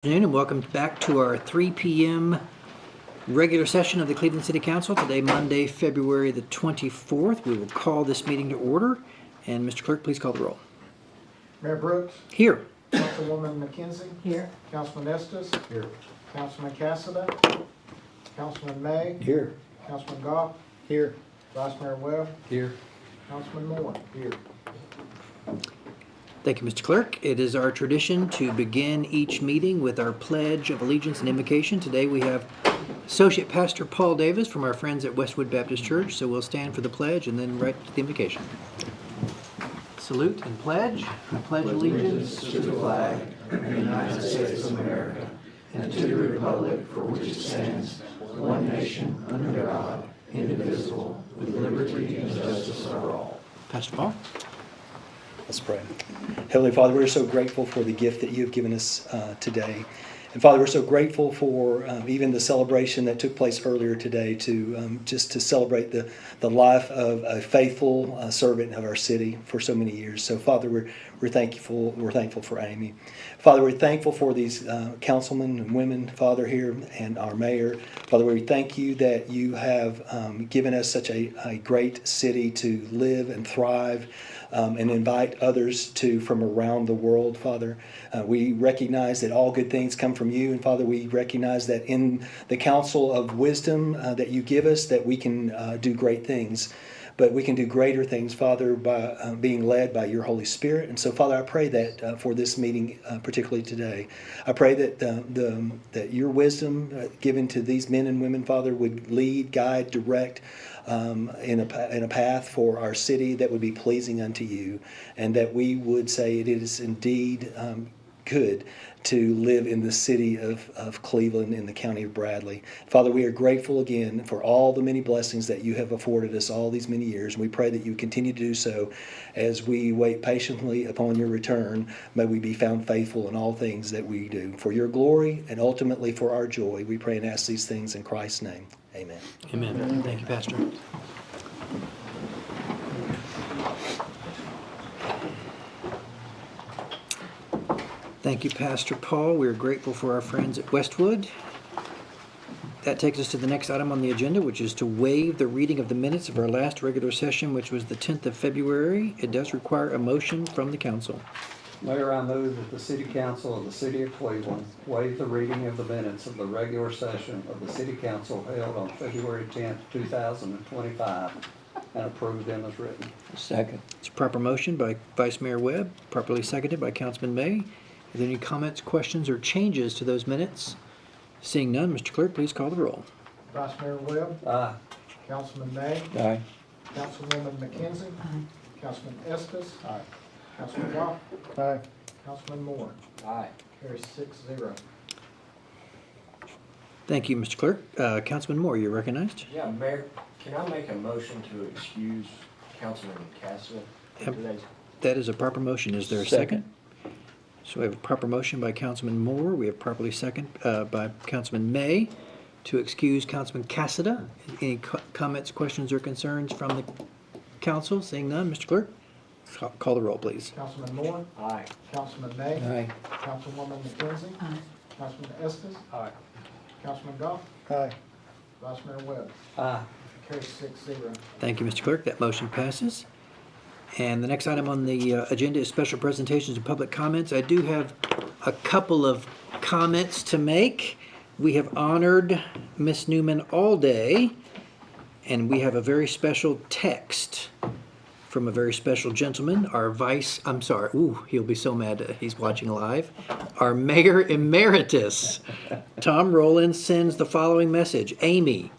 Afternoon and welcome back to our 3 p.m. regular session of the Cleveland City Council. Today, Monday, February the 24th. We will call this meeting to order. And Mr. Clerk, please call the roll. Mayor Brooks. Here. Councilwoman McKenzie. Here. Councilman Estes. Here. Councilman Cassada. Councilman May. Here. Councilman Goff. Here. Vice Mayor Webb. Here. Councilman Moore. Here. Thank you, Mr. Clerk. It is our tradition to begin each meeting with our Pledge of Allegiance and Invocation. Today we have Associate Pastor Paul Davis from our friends at Westwood Baptist Church. So we'll stand for the pledge and then right to the invocation. Salute and pledge. I pledge allegiance to the flag of the United States of America and to the republic for which it stands, one nation, under God, indivisible, with liberty and justice for all. Pastor Paul. Let's pray. Heavenly Father, we're so grateful for the gift that you have given us today. And Father, we're so grateful for even the celebration that took place earlier today to just to celebrate the life of a faithful servant of our city for so many years. So Father, we're thankful. We're thankful for Amy. Father, we're thankful for these councilmen and women, Father, here, and our mayor. Father, we thank you that you have given us such a great city to live and thrive. And invite others from around the world, Father. We recognize that all good things come from you, and Father, we recognize that in the counsel of wisdom that you give us, that we can do great things. But we can do greater things, Father, by being led by your Holy Spirit. And so, Father, I pray that for this meeting, particularly today, I pray that that your wisdom given to these men and women, Father, would lead, guide, direct in a path for our city that would be pleasing unto you, and that we would say it is indeed good to live in the city of Cleveland in the county of Bradley. Father, we are grateful again for all the many blessings that you have afforded us all these many years, and we pray that you continue to do so as we wait patiently upon your return. May we be found faithful in all things that we do. For your glory and ultimately for our joy, we pray and ask these things in Christ's name. Amen. Amen. Thank you, Pastor. Thank you, Pastor Paul. We're grateful for our friends at Westwood. That takes us to the next item on the agenda, which is to waive the reading of the minutes of our last regular session, which was the 10th of February. It does require a motion from the council. Mayor, I move that the City Council of the City of Cleveland waive the reading of the minutes of the regular session of the City Council held on February 10th, 2025, and approve them as written. Second. It's a proper motion by Vice Mayor Webb, properly seconded by Councilman May. Are there any comments, questions, or changes to those minutes? Seeing none, Mr. Clerk, please call the roll. Vice Mayor Webb. Aye. Councilman May. Aye. Councilwoman McKenzie. Aye. Councilman Estes. Aye. Councilman Goff. Aye. Councilman Moore. Aye. Carries 6-0. Thank you, Mr. Clerk. Councilman Moore, you're recognized. Yeah, Mayor, can I make a motion to excuse Councilman Cassel Yep. from today's? That is a proper motion. Is there a second? So we have a proper motion by Councilman Moore. We have properly second by Councilman May to excuse Councilman Cassada. Any comments, questions, or concerns from the council? Seeing none, Mr. Clerk, call the roll, please. Councilman Moore. Aye. Councilman May. Aye. Councilwoman McKenzie. Aye. Councilman Estes. Aye. Councilman Goff. Aye. Vice Mayor Webb. Aye. Carries 6-0. Thank you, Mr. Clerk. That motion passes. And the next item on the agenda is special presentations and public comments. I do have a couple of comments to make. We have honored Miss Newman all day, and we have a very special text from a very special gentleman, he'll be so mad that he's watching live. Our Mayor Emeritus, Tom Rowland, sends the following message. Amy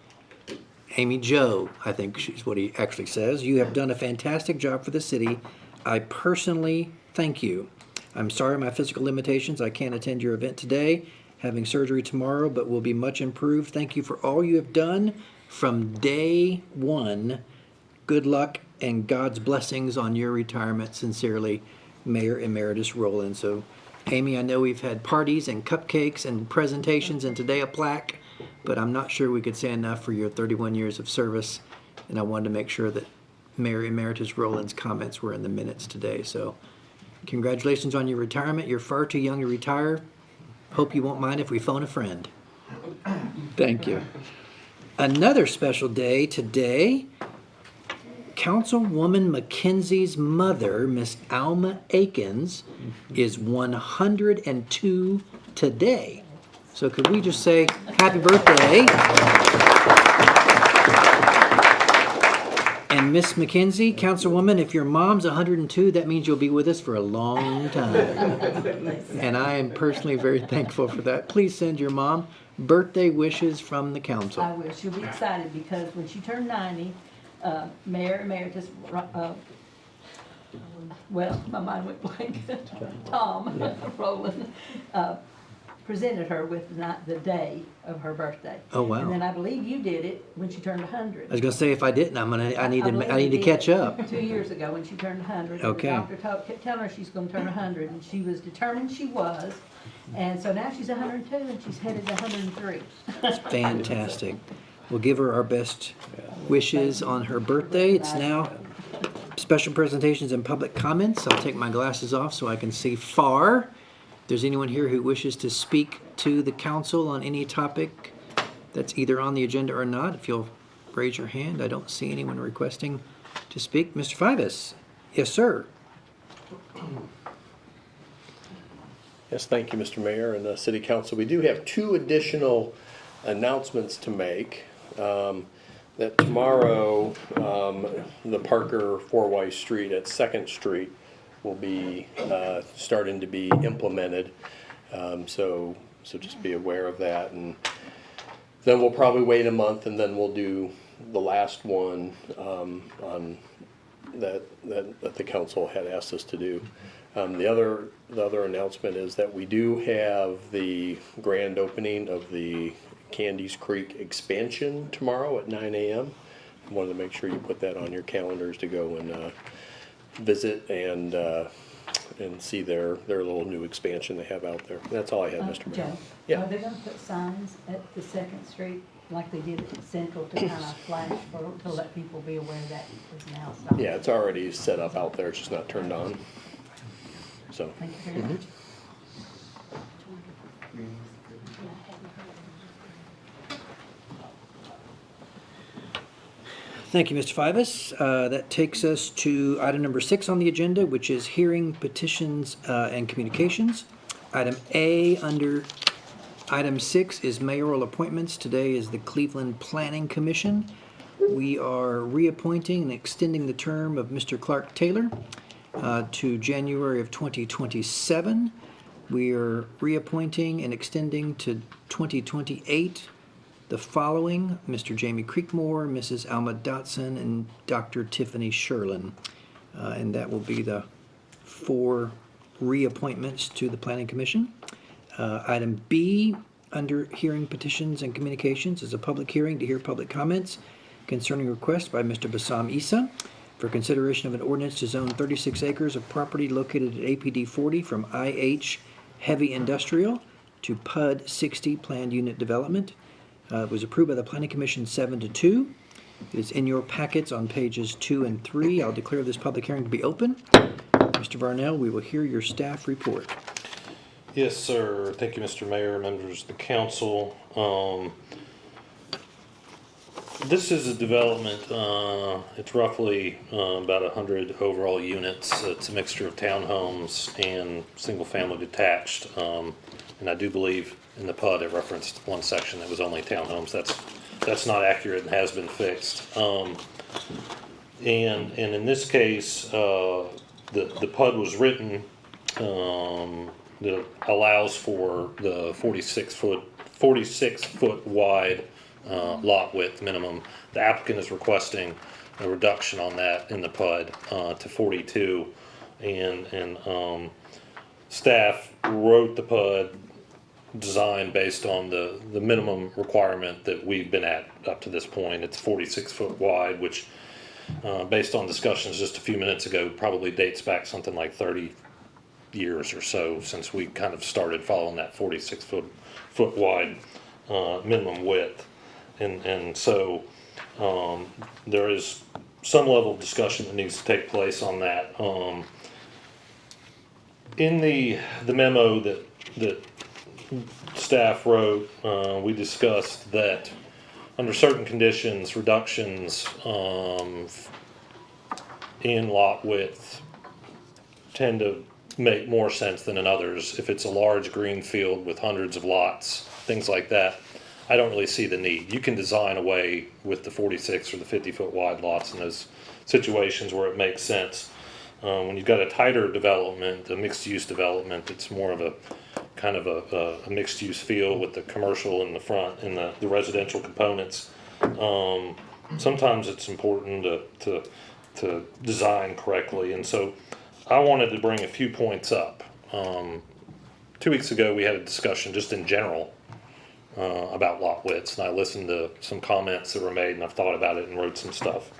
Jo, I think she's what he actually says. You have done a fantastic job for the city. I personally thank you. I'm sorry my physical limitations. I can't attend your event today. Having surgery tomorrow, but will be much improved. Thank you for all you have done from day one. Good luck and God's blessings on your retirement. Sincerely, Mayor Emeritus Rowland. So, Amy, I know we've had parties and cupcakes and presentations and today a plaque, but I'm not sure we could say enough for your 31 years of service, and I wanted to make sure that Mayor Emeritus Rowland's comments were in the minutes today. So congratulations on your retirement. You're far too young to retire. Hope you won't mind if we phone a friend. Thank you. Another special day today. Councilwoman McKenzie's mother, Miss Alma Akins, is 102 today. So could we just say happy birthday? And Miss McKenzie, Councilwoman, if your mom's 102, that means you'll be with us for a long time. And I am personally very thankful for that. Please send your mom birthday wishes from the council. I will. She'll be excited because when she turned 90, Mayor Emeritus, well, my mind went blank, Tom Rowland, presented her with the day of her birthday. Oh, wow. And then I believe you did it when she turned 100. I was gonna say if I didn't, I need believe to you did catch up. 2 years ago when she turned 100. Okay. The doctor kept telling her she's gonna turn 100, and she was determined she was. And so now she's 102 and she's headed to 103. Fantastic. We'll give her our best wishes on her birthday. It's now special presentations and public comments. I'll take my glasses off so I can see far. If there's anyone here who wishes to speak to the council on any topic that's either on the agenda or not, if you'll raise your hand. I don't see anyone requesting to speak. Mr. Fivas? Yes, sir. Yes, thank you, Mr. Mayor and City Council. We do have 2 additional announcements to make. That tomorrow, the Parker 4Y Street at 2nd Street will be starting to be implemented. So just be aware of that. And then we'll probably wait a month and then we'll do the last one on that the council had asked us to do. The other announcement is that we do have the grand opening of the Candies Creek expansion tomorrow at 9 a.m. I wanted to make sure you put that on your calendars to go and visit and see their little new expansion they have out there. That's all I have, Mr. Mayor. Joe, Yeah. are they gonna put signs at the 2nd Street like they did at Central to kind of flash to let people be aware that is now stopped? Yeah, it's already set up out there, it's just not turned on. So, Thank you very much. Thank you, Mr. Fivas. That takes us to item number 6 on the agenda, which is hearing petitions and communications. Item A under item 6 is mayoral appointments. Today is the Cleveland Planning Commission. We are reappointing and extending the term of Mr. Clark Taylor to January of 2027. We are reappointing and extending to 2028 the following: Mr. Jamie Creekmore, Mrs. Alma Dotson, and Dr. Tiffany Sherlin. And that will be the 4 reappointments to the Planning Commission. Item B, under hearing petitions and communications, is a public hearing to hear public comments concerning a request by Mr. Bassam Issa for consideration of an ordinance to zone 36 acres of property located at APD 40 from IH Heavy Industrial to PUD 60 Planned Unit Development. It was approved by the Planning Commission 7-2. It is in your packets on pages 2 and 3. I'll declare this public hearing to be open. Mr. Varnell, we will hear your staff report. Yes, sir. Thank you, Mr. Mayor, members of the council. This is a development, it's roughly about 100 overall units. It's a mixture of townhomes and single-family detached. And I do believe in the PUD it referenced one section that was only townhomes. That's not accurate and has been fixed. And in this case, the PUD was written that allows for the 46 foot wide lot width minimum. The applicant is requesting a reduction on that in the PUD to 42, and staff wrote the PUD design based on the minimum requirement that we've been at up to this point. It's 46 foot wide, which based on discussions just a few minutes ago probably dates back something like 30 years or so since we kind of started following that 46 foot wide minimum width. And so there is some level of discussion that needs to take place on that. In the memo that staff wrote, we discussed that under certain conditions, reductions, in lot width tend to make more sense than in others. If it's a large green field with hundreds of lots, things like that, I don't really see the need. You can design away with the 46 or the 50-foot wide lots in those situations where it makes sense. When you've got a tighter development, a mixed-use development, it's more of a kind of a mixed-use feel with the commercial in the front and the residential components. Sometimes it's important to design correctly, and so I wanted to bring a few points up. 2 weeks ago, we had a discussion just in general about lot widths, and I listened to some comments that were made, and I've thought about it and wrote some stuff.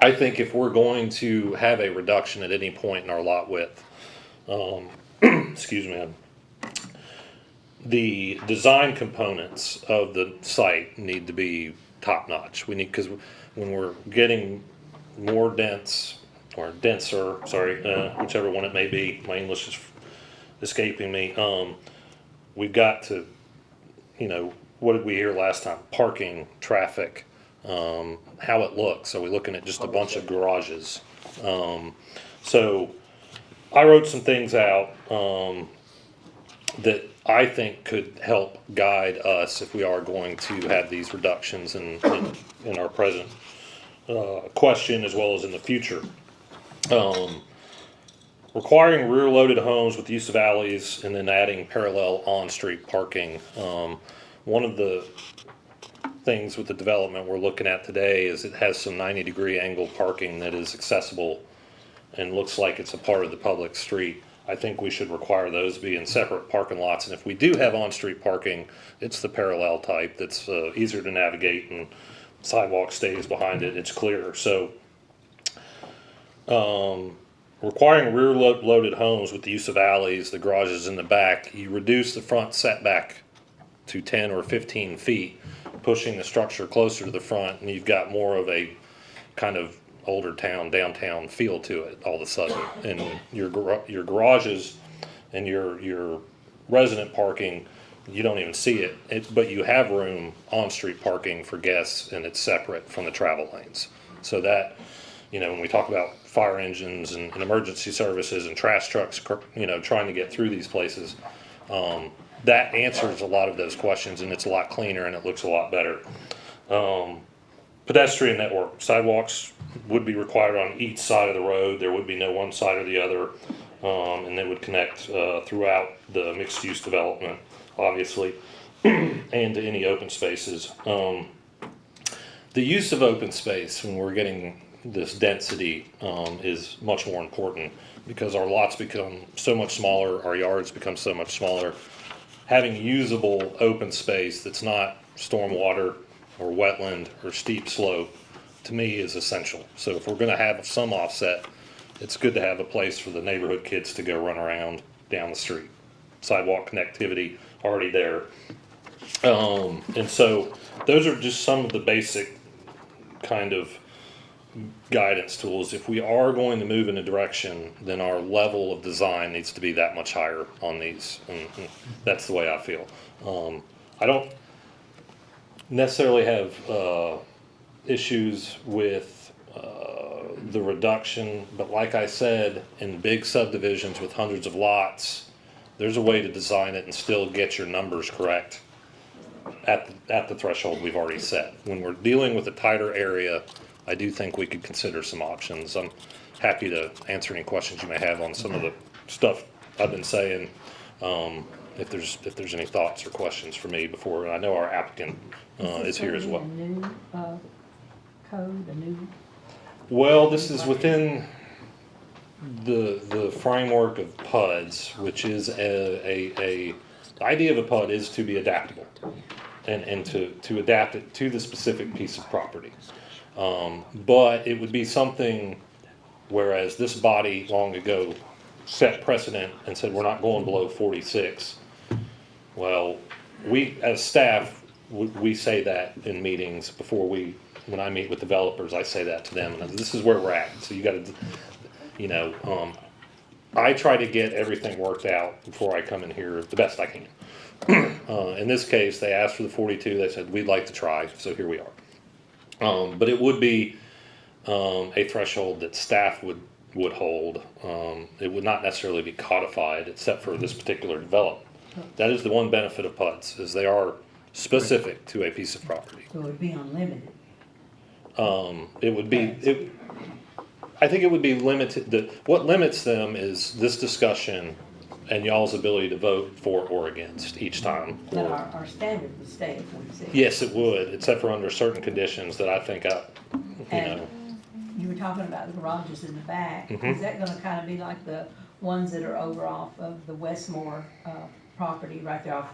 I think if we're going to have a reduction at any point in our lot width, excuse me, the design components of the site need to be top notch. We need, because when we're getting more dense or denser, sorry, whichever one it may be, my English is escaping me. We've got to, what did we hear last time? Parking, traffic, how it looks. Are we looking at just a bunch of garages? So I wrote some things out that I think could help guide us if we are going to have these reductions in our present question as well as in the future. Requiring rear-loaded homes with the use of alleys and then adding parallel on-street parking. One of the things with the development we're looking at today is it has some 90-degree angle parking that is accessible and looks like it's a part of the public street. I think we should require those to be in separate parking lots, and if we do have on-street parking, it's the parallel type that's easier to navigate and sidewalk stays behind it, it's clearer. So requiring rear-loaded homes with the use of alleys, the garages in the back, you reduce the front setback to 10 or 15 feet, pushing the structure closer to the front, and you've got more of a kind of older town, downtown feel to it all of a sudden. And your garages and your resident parking, you don't even see it, but you have room on-street parking for guests, and it's separate from the travel lanes. So that, when we talk about fire engines and emergency services and trash trucks, trying to get through these places, that answers a lot of those questions, and it's a lot cleaner and it looks a lot better. Pedestrian network, sidewalks would be required on each side of the road. There would be no one side or the other, and they would connect throughout the mixed-use development, obviously, and to any open spaces. The use of open space when we're getting this density is much more important because our lots become so much smaller, our yards become so much smaller. Having usable open space that's not stormwater or wetland or steep slope, to me, is essential. So if we're gonna have some offset, it's good to have a place for the neighborhood kids to go run around down the street. Sidewalk connectivity already there. And so those are just some of the basic kind of guidance tools. If we are going to move in a direction, then our level of design needs to be that much higher on these. And that's the way I feel. I don't necessarily have issues with the reduction, but like I said, in big subdivisions with hundreds of lots, there's a way to design it and still get your numbers correct at the threshold we've already set. When we're dealing with a tighter area, I do think we could consider some options. I'm happy to answer any questions you may have on some of the stuff I've been saying. If there's any thoughts or questions for me before, I know our applicant is here as well. A new code, a new. Well, this is within the framework of PUDs, which is the idea of a PUD is to be adaptable and to adapt it to the specific piece of property. But it would be something, whereas this body long ago set precedent and said we're not going below 46. Well, we as staff, we say that in meetings before when I meet with developers, I say that to them, and this is where we're at. So you got to, I try to get everything worked out before I come in here the best I can. In this case, they asked for the 42, they said, we'd like to try, so here we are. But it would be, a threshold that staff would hold. It would not necessarily be codified, except for this particular development. That is the one benefit of PUDs, is they are specific to a piece of property. So it would be unlimited. It would be, I think it would be limited, what limits them is this discussion and y'all's ability to vote for or against each time. But our standard would stay at 46. Yes, it would, except for under certain conditions that I think And you were talking about the garages in the back. Is that gonna kind of be like the ones that are over off of the Westmore property right there off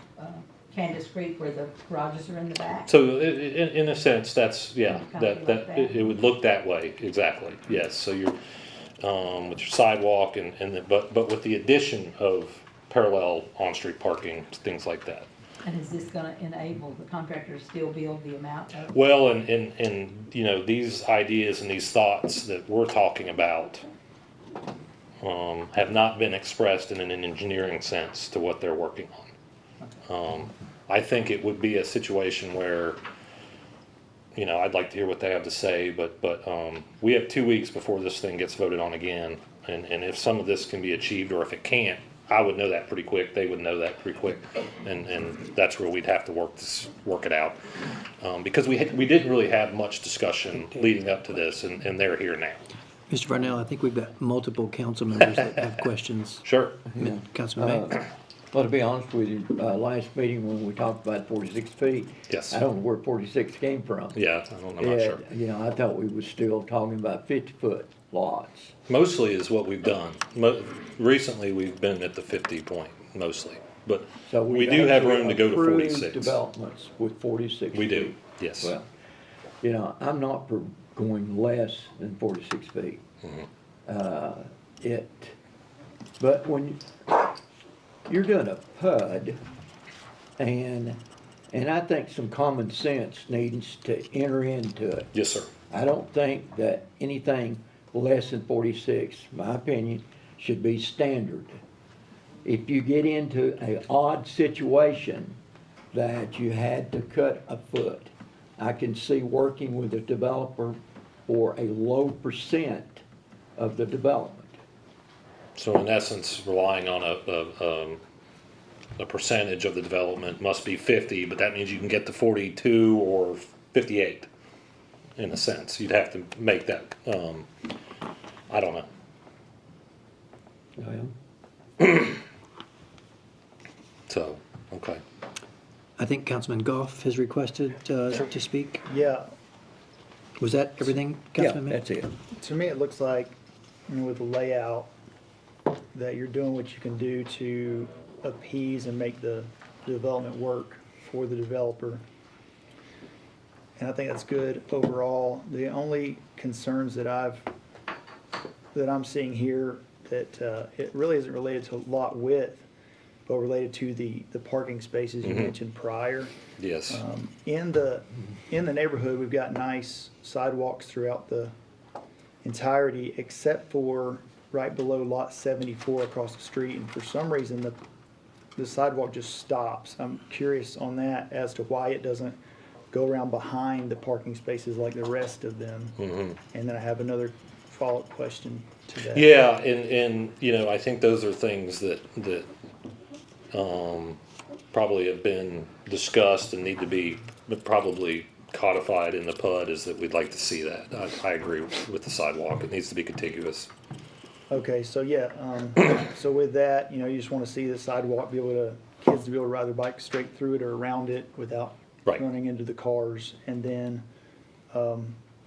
Candace Creek where the garages are in the back? So in a sense, that's, yeah, Kind of like that. it would look that way, exactly, yes. So you're, with your sidewalk but with the addition of parallel on-street parking, things like that. And is this gonna enable the contractor to still build the amount of? Well, and, you know, these ideas and these thoughts that we're talking about, have not been expressed in an engineering sense to what they're working on. I think it would be a situation where, you know, I'd like to hear what they have to say, but, we have 2 weeks before this thing gets voted on again. And if some of this can be achieved, or if it can't, I would know that pretty quick, they would know that pretty quick, and that's where we'd have to work it out. Because we didn't really have much discussion leading up to this, and they're here now. Mr. Varnell, I think we've got multiple council members that have questions. Sure. Councilman May? Well, to be honest with you, last meeting when we talked about 46 feet. Yes. I don't know where 46 came from. Yeah, I'm not sure. You know, I thought we were still talking about 50-foot lots. Mostly is what we've done. Recently, we've been at the 50 point, mostly. But So we we've do have actually room to go to approved 46. developments with 46 We do, feet. yes. Well, you know, I'm not for going less than 46 feet. Mm-hmm. But when you're doing a PUD, and I think some common sense needs to enter into it. Yes, sir. I don't think that anything less than 46, my opinion, should be standard. If you get into an odd situation that you had to cut a foot, I can see working with a developer for a low percent of the development. So in essence, relying on a percentage of the development must be 50, but that means you can get to 42 or 58, in a sense. You'd have to make that, I don't know. Well, So, okay. I think Councilman Goff has requested to speak. Yeah, Was that everything, yeah, Councilman May? that's it. to me, it looks like, you know, with the layout, that you're doing what you can do to appease and make the development work for the developer. And I think that's good overall. The only concerns that I'm seeing here, that it really isn't related to lot width, but related to the parking spaces you mentioned prior. Yes. In the neighborhood, we've got nice sidewalks throughout the entirety, except for right below lot 74 across the street. And for some reason, the sidewalk just stops. I'm curious on that as to why it doesn't go around behind the parking spaces like the rest of them. And then I have another follow-up question to that. Yeah, and, you know, I think those are things that probably have been discussed and need to be probably codified in the PUD, is that we'd like to see that. I agree with the sidewalk. It needs to be contiguous. Okay, so yeah, so with that, you know, you just wanna see the sidewalk, kids to be able to ride their bike straight through it or around it without Right. running into the cars. And then,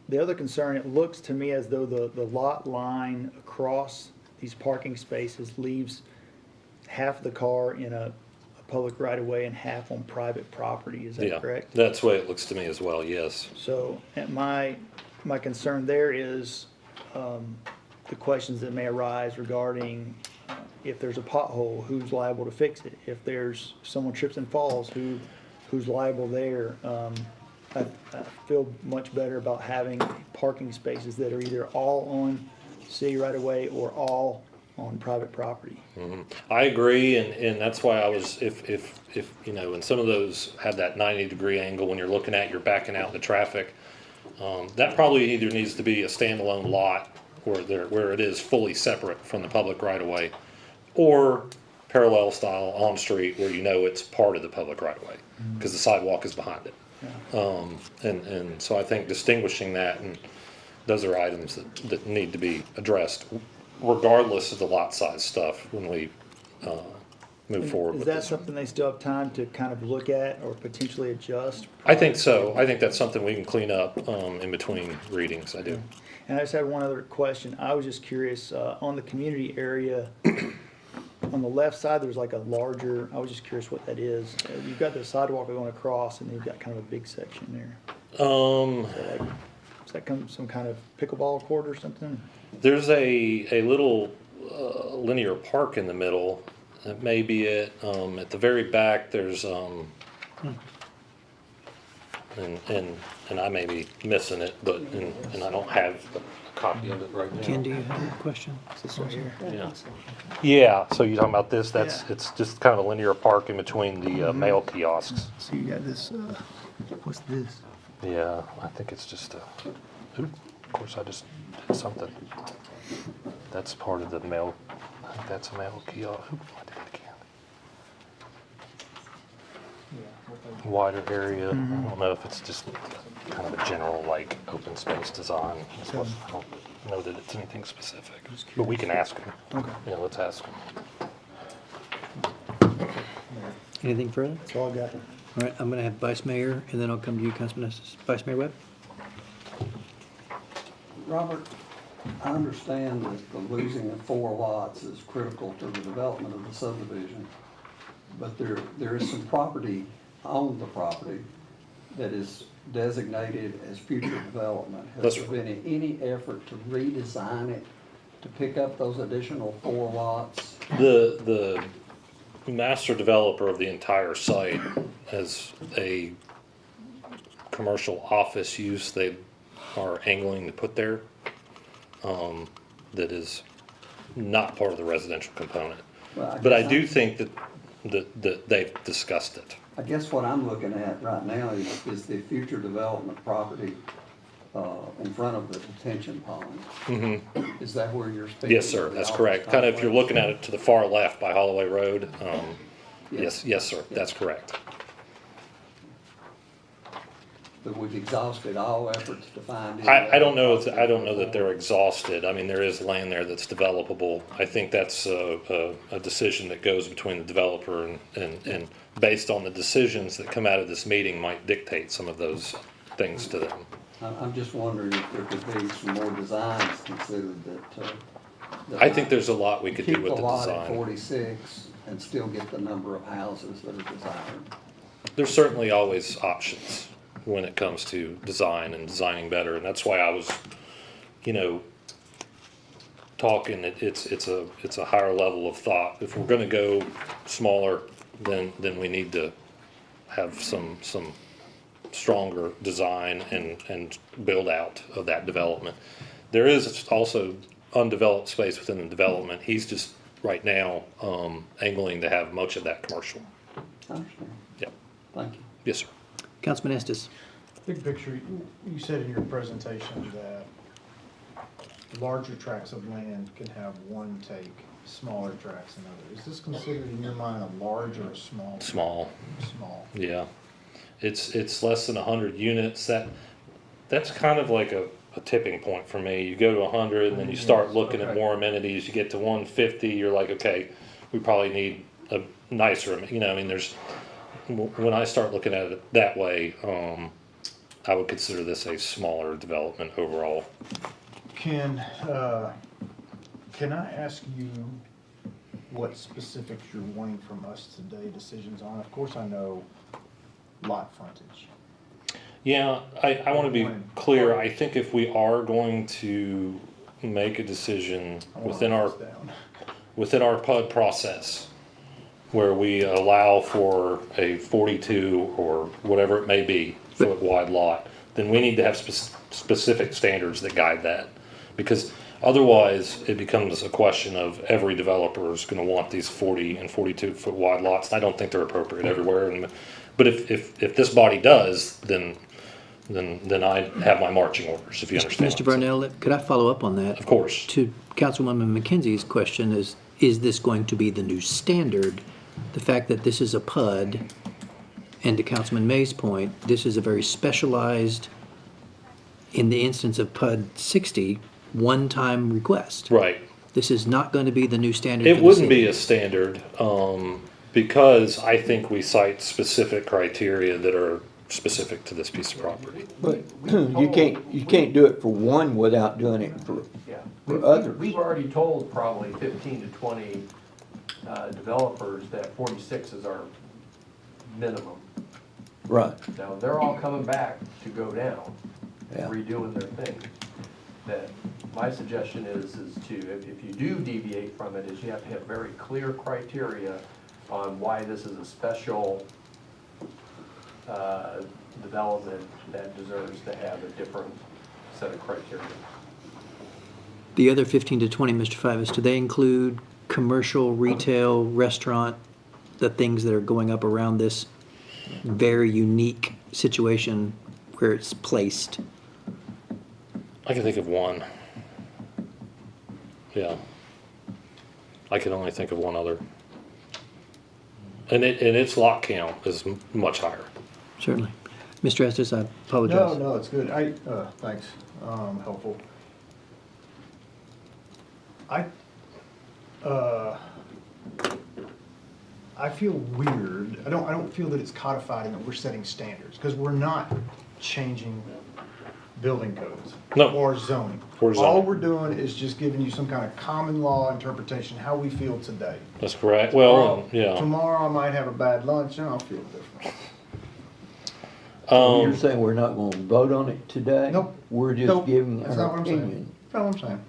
the other concern, it looks to me as though the lot line across these parking spaces leaves half the car in a public right of way and half on private property, is that Yeah, correct? that's the way it looks to me as well, yes. So, and my concern there is, the questions that may arise regarding, if there's a pothole, who's liable to fix it? If someone trips and falls, who's liable there? I feel much better about having parking spaces that are either all on city right of way or all on private property. I agree, and that's why I was, if, you know, and some of those have that 90-degree angle when you're looking at, you're backing out the traffic. That probably either needs to be a standalone lot where it is fully separate from the public right of way, or parallel style on street where you know it's part of the public right of way, because the sidewalk is behind it. And so I think distinguishing that, and those are items that need to be addressed regardless of the lot size stuff when we move forward Is with that this. something they still have time to kind of look at or potentially adjust? I think so. I think that's something we can clean up in between readings. I do. And I just had one other question. I was just curious, on the community area, on the left side, there's like a larger, I was just curious what that is. You've got the sidewalk going across and you've got kind of a big section there. Is that some kind of pickleball court or something? There's a little linear park in the middle. That may be it. At the very back, there's and I may be missing it, but and I don't have a copy of it right now. Ken, do you have a question? This right here. Yeah. Yeah. So you're talking about this? That's Yeah. it's just kind of a linear park in between the mail kiosks. So you got this, what's this? Yeah, I think it's just of course, I just did something. That's part of the mail. I think that's a mail kiosk. I did it again. Wider area. I don't know if it's just kind of a general like open space design. I don't know that it's anything specific, but we can ask them. Okay. Yeah, let's ask them. Anything further? That's all I got. All right, I'm gonna have Vice Mayor, and then I'll come to you, Councilman Estes. Vice Mayor Webb? Robert, I understand that the losing of 4 lots is critical to the development of the subdivision, but there is some property on the property that is designated as future development. That's Has there been any effort to redesign it to pick up those additional 4 lots? The master developer of the entire site has a commercial office use they are angling to put there, that is not part of the residential component. Well, But I guess do I'm- think that they've discussed it. I guess what I'm looking at right now is the future development property in front of the detention pond. Is that where you're speaking? Yes, sir, of the that's office correct. Kind of if you're complex? looking at it to the far left by Holloway Road, yes, sir, that's correct. But we've exhausted all efforts to find. any I don't know, other I don't know that property. they're exhausted. I mean, there is land there that's developable. I think that's a decision that goes between the developer and based on the decisions that come out of this meeting might dictate some of those things to them. I'm just wondering if there could be some more designs considered that. I think there's a lot we could do with Keep the the lot at design. 46 and still get the number of houses that are desired. There's certainly always options when it comes to design and designing better, and that's why I was, talking, it's a higher level of thought. If we're gonna go smaller, then we need to have some stronger design and build out of that development. There is also undeveloped space within the development. He's just, right now, angling to have much of that commercial. I understand. Yep, Thank you. yes, sir. Councilman Estes? Big picture, you said in your presentation that larger tracts of land can have one take, smaller tracts another. Is this considered in your mind a large or a small? Small. Small. Yeah, it's less than 100 units. That's kind of like a tipping point for me. You go to 100, and then you start looking at Okay. more amenities. You get to 150, you're like, okay, we probably need a nicer. I mean, when I start looking at it that way, I would consider this a smaller development overall. Can I ask you what specifics you're wanting from us today, decisions on? Of course, I know lot frontage. Yeah, I want to be clear. I think if we are going to make a decision I wanna within write our this down. within our PUD process, where we allow for a 42 or whatever it may be foot wide lot, then we need to have specific standards that guide that. Because Otherwise, it becomes a question of every developer is gonna want these 40 and 42-foot wide lots. I don't think they're appropriate everywhere, but if this body does, then I have my marching orders, if you understand. Mr. what I'm saying. Varnell, could I follow up on that? Of course. To Councilwoman McKenzie's question is this going to be the new standard? The fact that this is a PUD, and to Councilman May's point, this is a very specialized, in the instance of PUD 60, one-time request. Right. This is not going to be the new standard It for the wouldn't be city. a standard, because I think we cite specific criteria that are specific to this piece of property. But you can't do it for one without doing it for others. We've already told probably 15 to 20 developers that 46 is our minimum. Right. Now, they're all coming back to go down, Yeah. redoing their thing. That, my suggestion is to, if you do deviate from it, is you have to have very clear criteria on why this is a special development that deserves to have a different set of criteria. The other 15 to 20, Mr. Fivas, do they include commercial, retail, restaurant, the things that are going up around this very unique situation where it's placed? I can think of one. Yeah. I can only think of one other. And its lot count is much higher. Certainly. Mr. Estes, I apologize. No, it's good. Thanks, helpful. I feel weird. I don't feel that it's codified and that we're setting standards, because we're not changing building codes. No. Or zoning. Or zoning. All we're doing is just giving you some kind of common law interpretation, how we feel today. That's correct. Well, yeah. Tomorrow I might have a bad lunch and I'll feel different. You're saying we're not gonna vote on it today? Nope. We're just Nope. giving That's not our what I'm saying. opinion. That's what I'm saying.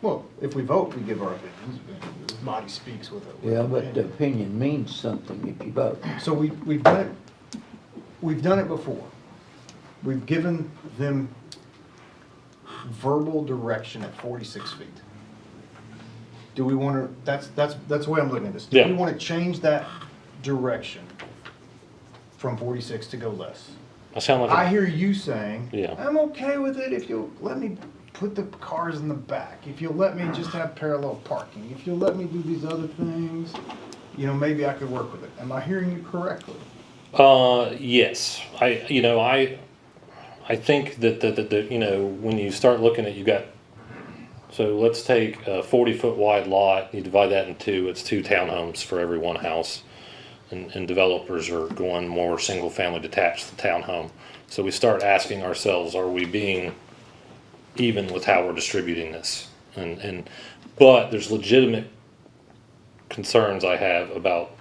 Well, if we vote, we give our opinions. The body speaks with it. Yeah, but the opinion means something if you vote. So we've done it before. We've given them verbal direction at 46 feet. Do we want to, that's the way I'm looking at this. Do Yeah. we want to change that direction from 46 to go less? I sound like I hear you saying, Yeah. I'm okay with it if you'll let me put the cars in the back, if you'll let me just have parallel parking, if you'll let me do these other things, maybe I could work with it. Am I hearing you correctly? yes. I think that when you start looking at, so let's take a 40-foot wide lot, you divide that in two, it's 2 townhomes for every one house. And developers are going more single-family detached to townhome. So we start asking ourselves, are we being even with how we're distributing this? But there's legitimate concerns I have about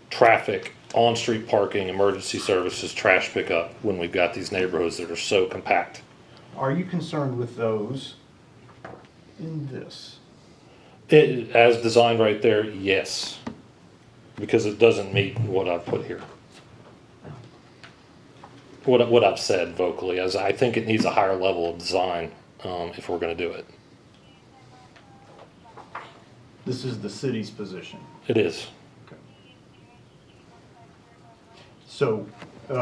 traffic, on-street parking, emergency services, trash pickup, when we've got these neighborhoods that are so compact. Are you concerned with those in this? As designed right there, yes, because it doesn't meet what I've put here. What I've said vocally, as I think it needs a higher level of design, if we're gonna do it. This is the city's position. It is. So, And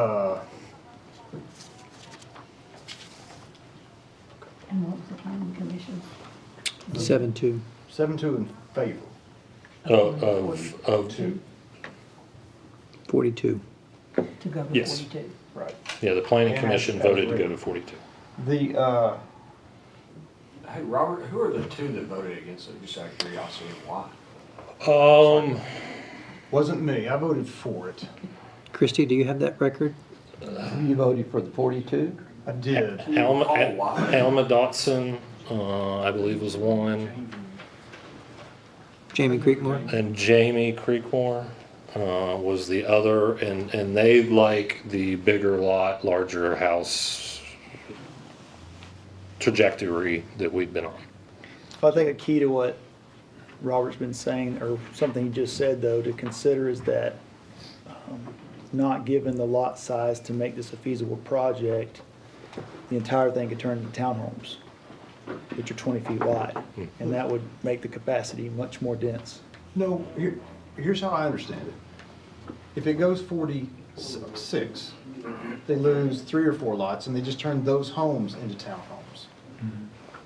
what was the planning commission? 7-2. 7-2 in favor. Of, 42. To go to Yes. 42. Right. yeah, the planning And commission as voted to go written. to 42. The, Hey, Robert, who are the two that voted against it, just out of curiosity, and why? wasn't me. I voted for it. Christie, do you have that record? You voted for the 42? I did. Alma, Oh, wow. Alma Dotson, I believe was one, Jamie Creekmore? and Jamie Creekmore, was the other, and they like the bigger lot, larger house trajectory that we've been on. I think a key to what Robert's been saying, or something he just said though, to consider is that not given the lot size to make this a feasible project, the entire thing could turn into townhomes. which are 20 feet wide. And that would make the capacity much more dense. No, here's how I understand it. If it goes 46, they lose 3 or 4 lots, and they just turn those homes into townhomes.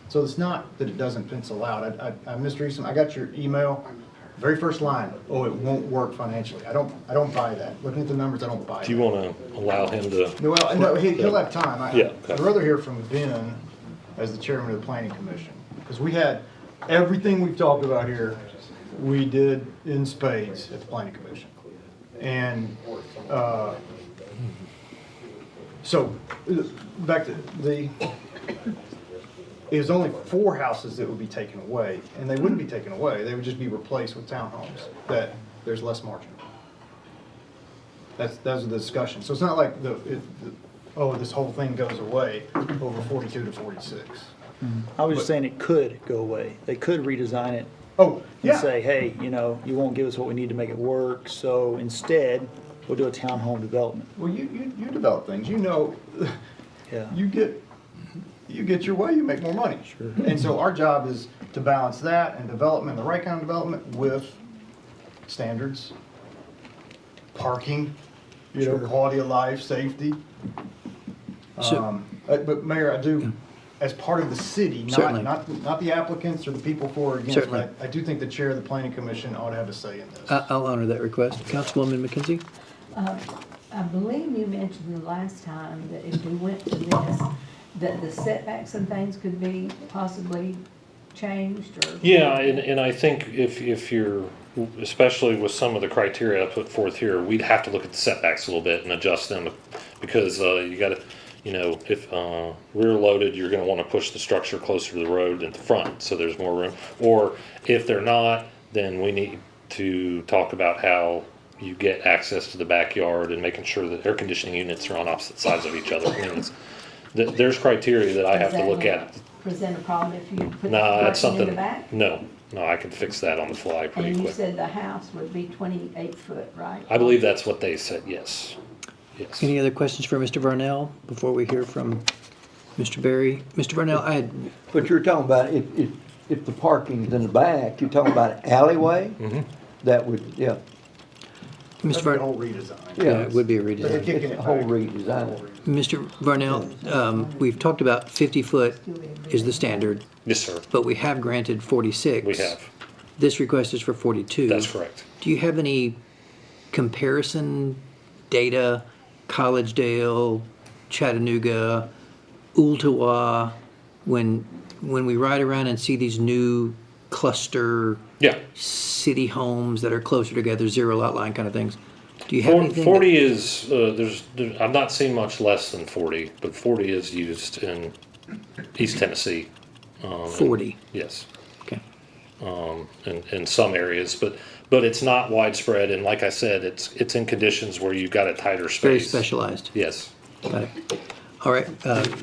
So it's not that it doesn't pencil out. Mr. Easton, I got your email, very first line, oh, it won't work financially. I don't buy that. Looking at the numbers, I don't buy that. Do you want to allow him to? Well, no, he'll have time. Yeah, okay. I'd rather hear from Ben as the chairman of the planning commission, because we had, everything we've talked about here, we did in spades at the planning commission. And, so, back to it was only 4 houses that would be taken away, and they wouldn't be taken away, they would just be replaced with townhomes, that there's less margin. That was the discussion. So it's not like this whole thing goes away over 42 to 46. I was just saying it could go away. They could redesign it Oh, and yeah. say, hey, you know, you won't give us what we need to make it work, so instead, we'll do a townhome development. Well, you develop things, you know, Yeah. you get your way, you make more money. Sure. And so our job is to balance that and development, the right kind of development with standards, parking, quality of life, safety. So- But Mayor, I do, as part of the city, Certainly. not the applicants or the people for or against, Certainly. but I do think the chair of the planning commission ought to have a say in this. I'll honor that request. Councilwoman McKenzie? I believe you mentioned the last time that if we went to this, that the setbacks and things could be possibly changed or. Yeah, and I think if you're, especially with some of the criteria I put forth here, we'd have to look at the setbacks a little bit and adjust them, because you gotta, you know, if rear loaded, you're gonna wanna push the structure closer to the road in the front, so there's more room. Or if they're not, then we need to talk about how you get access to the backyard and making sure that air conditioning units are on opposite sides of each other. I mean, there's criteria that I have to look at. Present a problem if you put the Nah, that's parking in the something, back? no, I can fix that on the fly pretty And you quick. said the house would be 28 foot, right? I believe that's what they said, yes. Yes. Any other questions for Mr. Varnell before we hear from Mr. Berry? Mr. Varnell, I had, But you're talking about if the parking's in the back, you're talking about an alleyway? That would, yeah, Mr. That's the Varnell, whole redesign. yeah, it would be a But they're redesign. kicking it's it a whole back. redesign. Mr. Varnell, we've talked about 50 foot is the standard, Yes, sir, but we have granted 46. we have. This request is for 42. That's correct. Do you have any comparison data, Collegedale, Chattanooga, Ooltewah, when we ride around and see these new cluster Yeah, city homes that are closer together, zero lot line kind of things? Do you have anything? 40 is, I've not seen much less than 40, but 40 is used in East Tennessee. 40, Yes, okay. in some areas, but it's not widespread, and like I said, it's in conditions where you've got a tighter space. Very specialized. Yes. Got it. All right,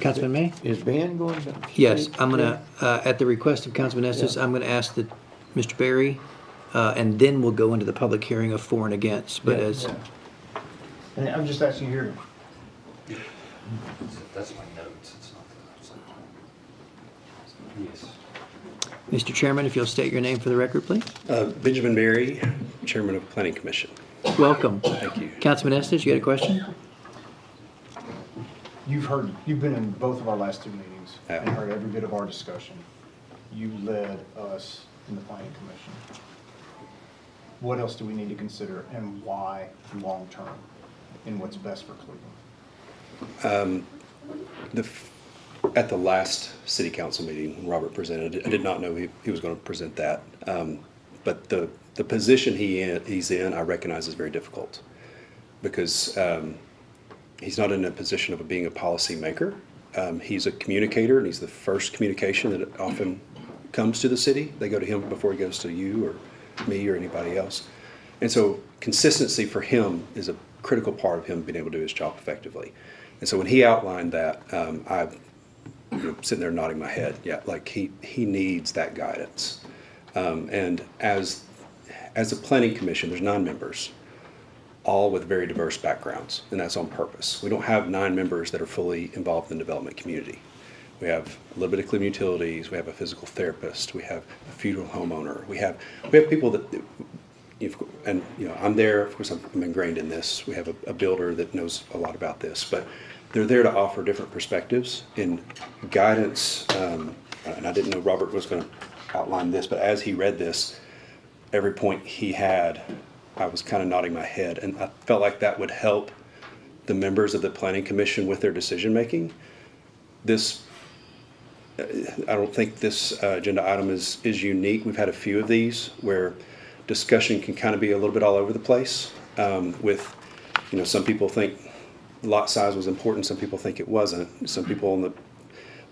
Councilman May? Is Ben going to? Yes, I'm gonna, at the request of Councilman Estes, I'm gonna ask that Mr. Berry, and then we'll go into the public hearing of for and against, but as, And I'm just asking here, That's my notes, it's not the. Yes. Mr. Chairman, if you'll state your name for the record, please. Benjamin Berry, Chairman of the Planning Commission. Welcome. Thank you. Councilman Estes, you got a question? you've been in both of our last 2 meetings Yeah. and heard every bit of our discussion. You led us in the planning commission. What else do we need to consider and why long-term and what's best for Cleveland? At the last city council meeting, when Robert presented, I did not know he was going to present that. But the position he's in, I recognize is very difficult because he's not in a position of being a policy maker. He's a communicator, and he's the first communication that often comes to the city. They go to him before he goes to you or me or anybody else. And so consistency for him is a critical part of him being able to do his job effectively. And so when he outlined that, I'm sitting there nodding my head. Yeah, like he needs that guidance. And as a planning commission, there's 9 members, all with very diverse backgrounds, and that's on purpose. We don't have 9 members that are fully involved in the development community. We have a little bit of clean utilities, we have a physical therapist, we have a funeral homeowner, we have people that, and, I'm there, of course, I'm ingrained in this. We have a builder that knows a lot about this, but they're there to offer different perspectives and guidance. And I didn't know Robert was going to outline this, but as he read this, every point he had, I was kind of nodding my head, and I felt like that would help the members of the Planning Commission with their decision-making. I don't think this agenda item is unique. We've had a few of these where discussion can kind of be a little bit all over the place. With, some people think lot size was important, some people think it wasn't. Some people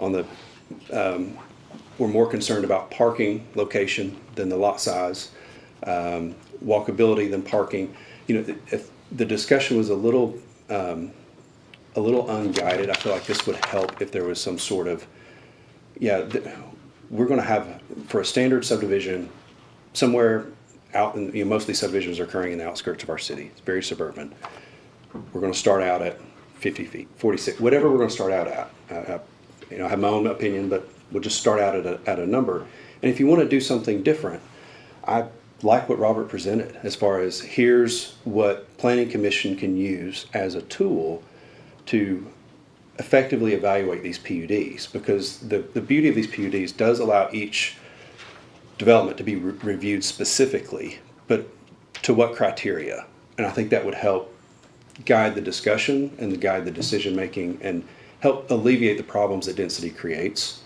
were more concerned about parking location than the lot size, walkability than parking. If the discussion was a little unguided, I feel like this would help if there was some sort of, we're going to have, for a standard subdivision, somewhere out in, most of these subdivisions are occurring in the outskirts of our city. It's very suburban. We're going to start out at 50 feet, 46, whatever we're going to start out at. I have my own opinion, but we'll just start out at a number. And if you want to do something different, I like what Robert presented as far as here's what Planning Commission can use as a tool to effectively evaluate these PUDs, because the beauty of these PUDs does allow each development to be reviewed specifically, but to what criteria? And I think that would help guide the discussion and guide the decision making and help alleviate the problems that density creates.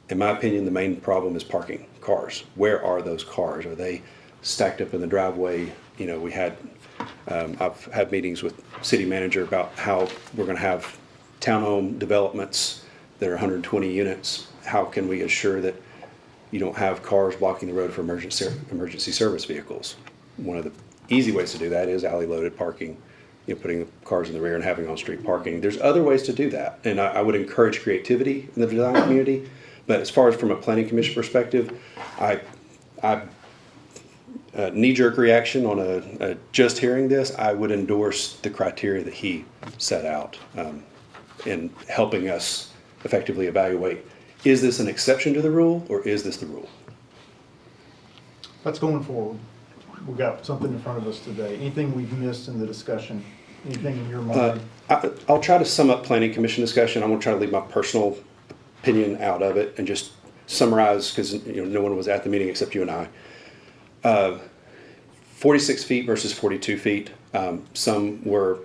In my opinion, the main problem is parking cars. Where are those cars? Are they stacked up in the driveway? I've had meetings with city manager about how we're going to have townhome developments that are 120 units. How can we assure that you don't have cars blocking the road for emergency service vehicles? One of the easy ways to do that is alley loaded parking, putting the cars in the rear and having on-street parking. There's other ways to do that, and I would encourage creativity in the design community. But as far as from a Planning Commission perspective, I knee-jerk reaction on just hearing this, I would endorse the criteria that he set out in helping us effectively evaluate, is this an exception to the rule or is this the rule? That's going forward. We've got something in front of us today. Anything we've missed in the discussion? Anything in your mind? I'll try to sum up Planning Commission discussion. I'm going to try to leave my personal opinion out of it and just summarize, because no one was at the meeting except you and I. 46 feet versus 42 feet. Some were,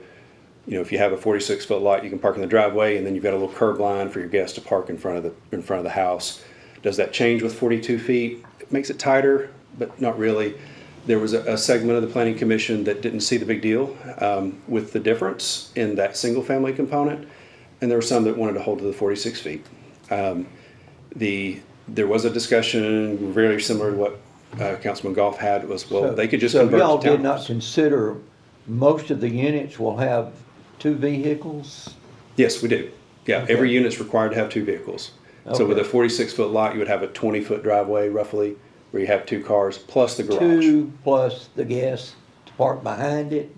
if you have a 46-foot lot, you can park in the driveway, and then you've got a little curb line for your guests to park in front of the house. Does that change with 42 feet? It makes it tighter, but not really. There was a segment of the Planning Commission that didn't see the big deal with the difference in that single-family component, and there were some that wanted to hold to the 46 feet. There was a discussion very similar to what Councilman Goff had, was, they could just convert to So y'all did not townhomes. consider most of the units will have 2 vehicles? Yes, we do. Yeah, Okay. every unit's required to have 2 vehicles. So with a Okay. 46-foot lot, you would have a 20-foot driveway roughly, where you have 2 cars plus the garage. 2 plus the guests to park behind it,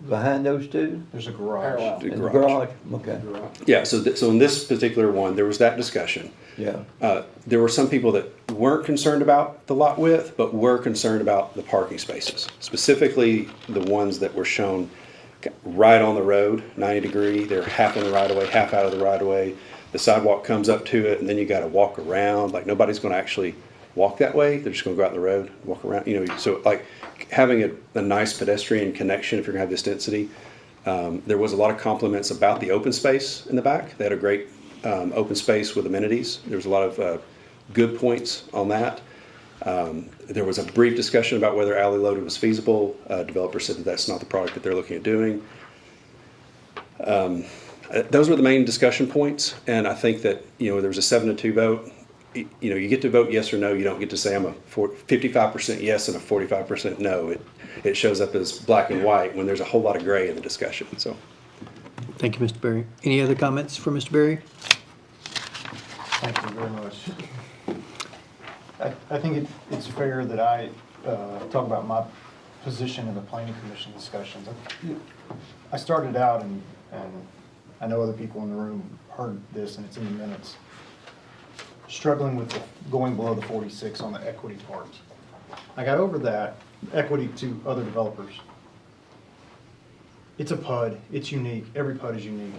behind those 2? There's a garage. The And the garage. Okay, Yeah, so in this particular one, there was that discussion. yeah. There were some people that weren't concerned about the lot width, but were concerned about the parking spaces. Specifically, the ones that were shown right on the road, 90 degree. They're half in the right of way, half out of the right of way. The sidewalk comes up to it, and then you got to walk around. Like, nobody's going to actually walk that way. They're just going to go out in the road, walk around. So like having a nice pedestrian connection, if you're going to have this density. There was a lot of compliments about the open space in the back. They had a great open space with amenities. There was a lot of good points on that. There was a brief discussion about whether alley loaded was feasible. Developer said that that's not the product that they're looking at doing. Those were the main discussion points, and I think that there was a 7-2 vote. You get to vote yes or no. You don't get to say I'm a 55% yes and a 45% no. It shows up as black and white when there's a whole lot of gray in the discussion. So, Thank you, Mr. Berry. Any other comments for Mr. Berry? Thank you very much. I think it's fair that I talk about my position in the Planning Commission discussions. I started out, and I know other people in the room heard this, and it's in the minutes. struggling with going below the 46 on the equity part. I got over that, equity to other developers. It's a PUD, it's unique, every PUD is unique,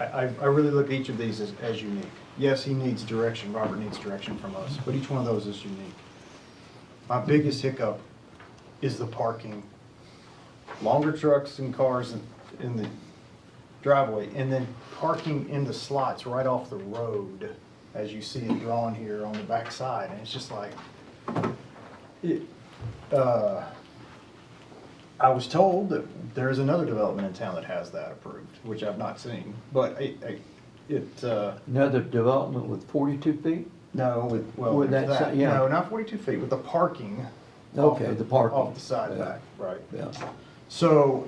I really look at each of these as unique. Yes, he needs direction, Robert needs direction from us, but each one of those is unique. My biggest hiccup is the parking. Longer trucks and cars in the driveway, and then parking in the slots right off the road, as you see it drawn here on the back side, and it's just like, I was told that there's another development in town that has that approved, which I've not seen, but Another development with 42 feet? no, well, With there's that that, si- yeah. no, not 42 feet, with the parking. Okay, the parking. Off the side Yeah. back, right. Yeah. So,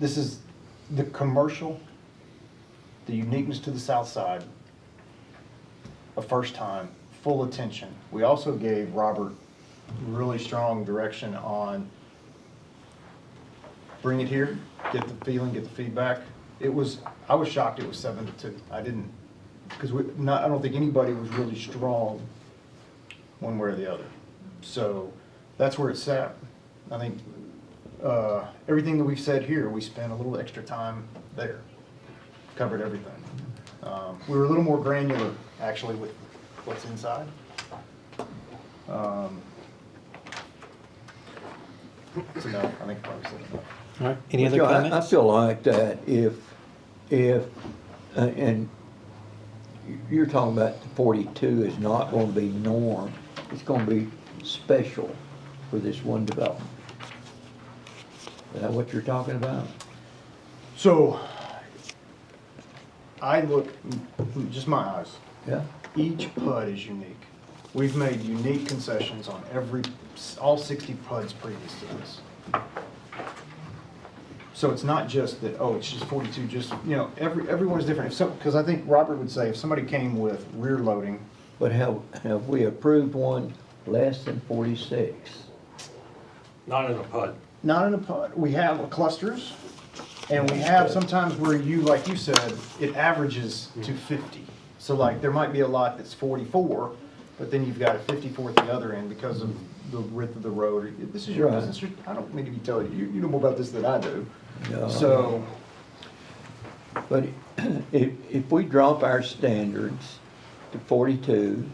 this is the commercial, the uniqueness to the south side, a first time, full attention. We also gave Robert really strong direction on bring it here, get the feeling, get the feedback. I was shocked it was 7-2. I didn't, because I don't think anybody was really strong one way or the other. So that's where it's at. I think everything that we've said here, we spent a little extra time there, covered everything. We were a little more granular, actually, with what's inside. So no, I think I probably said enough. All right, any other Joe, I comments? feel like that if, and you're talking about the 42 is not going to be norm, it's going to be special for this one development. Is that what you're talking about? So I look, just my eyes, Yeah? each PUD is unique. We've made unique concessions on all 60 PUDs previous to this. So it's not just that, oh, it's just 42, everyone is different. Because I think Robert would say if somebody came with rear loading, But have we approved one less than 46? Not in a PUD. not in a PUD, we have clusters, and we have sometimes where like you said, it averages to 50. So like, there might be a lot that's 44, but then you've got a 54 at the other end because of the width of the road. This is your Right. business, I don't mean to be telling you, you know more about this than I do. No. So, But if we drop our standards to 42,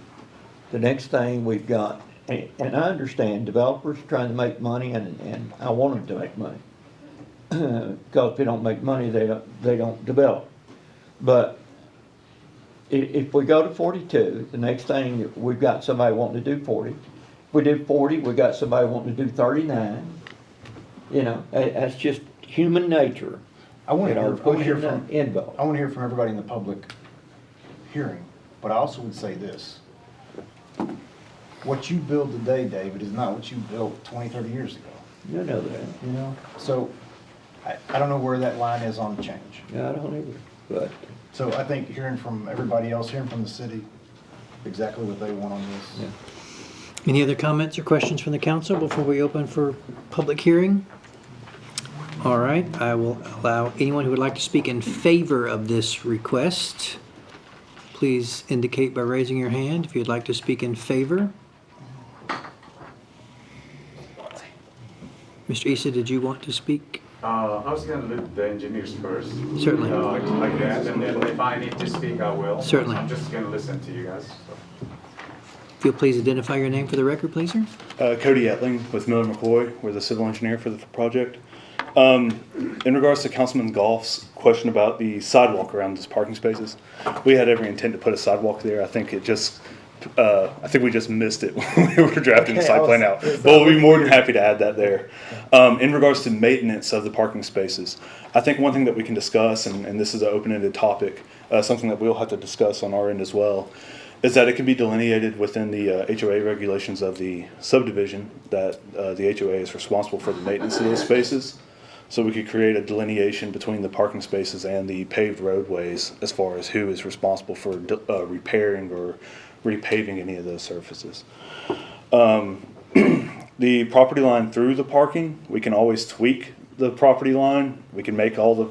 the next thing we've got, and I understand developers trying to make money, and I want them to make money. Because if they don't make money, they don't develop. But if we go to 42, the next thing, we've got somebody wanting to do 40. If we do 40, we got somebody wanting to do 39. You know, that's just human nature. I want to hear Pushing from, the envelope. I want to hear from everybody in the public hearing, but I also would say this. What you build today, David, is not what you built 20, 30 years ago. You know that. You know, so I don't know where that line is on the change. Yeah, I don't either, but So I think hearing from everybody else, hearing from the city, exactly what they want on this. Yeah. Any other comments or questions from the council before we open for public hearing? All right, I will allow anyone who would like to speak in favor of this request. Please indicate by raising your hand if you'd like to speak in favor. Mr. Issa, did you want to speak? I was going to look at the engineers first. Certainly. Like that, and then if I need to speak, I will. Certainly. I'm just going to listen to you guys. So. If you'll please identify your name for the record, please, sir. Cody Etling with Miller McCoy. We're the civil engineer for the project. In regards to Councilman Goff's question about the sidewalk around these parking spaces, we had every intent to put a sidewalk there. I think we just missed it when we were drafting the site plan out. But we'll be more than happy to add that there. In regards to maintenance of the parking spaces, I think one thing that we can discuss, and this is an open-ended topic, something that we'll have to discuss on our end as well, is that it can be delineated within the HOA regulations of the subdivision that the HOA is responsible for the maintenance of those spaces. So we could create a delineation between the parking spaces and the paved roadways as far as who is responsible for repairing or repaving any of those surfaces. The property line through the parking, we can always tweak the property line. We can make all the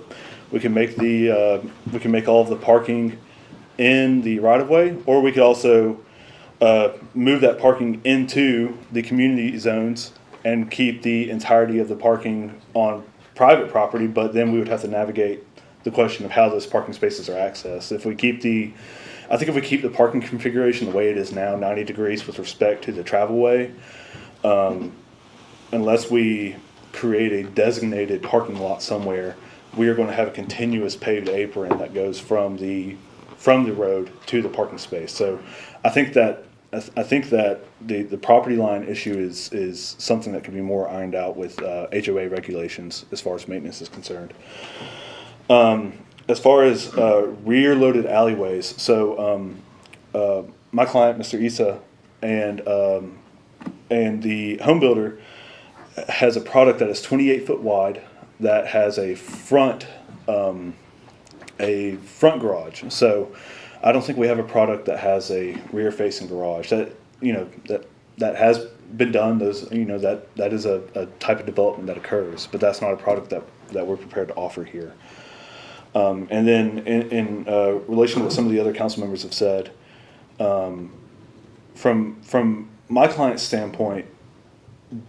We can make all of the parking in the right-of-way, or we could also move that parking into the community zones and keep the entirety of the parking on private property, but then we would have to navigate the question of how those parking spaces are accessed. I think if we keep the parking configuration the way it is now, 90 degrees with respect to the travelway, unless we create a designated parking lot somewhere, we are going to have a continuous paved apron that goes from the road to the parking space. So I think that the property line issue is something that can be more ironed out with HOA regulations as far as maintenance is concerned. As far as rear-loaded alleyways, so my client, Mr. Issa, and the home builder has a product that is 28 foot wide that has a front garage. So I don't think we have a product that has a rear-facing garage. That has been done. That is a type of development that occurs, but that's not a product that we're prepared to offer here. And then in relation to what some of the other council members have said, from my client's standpoint,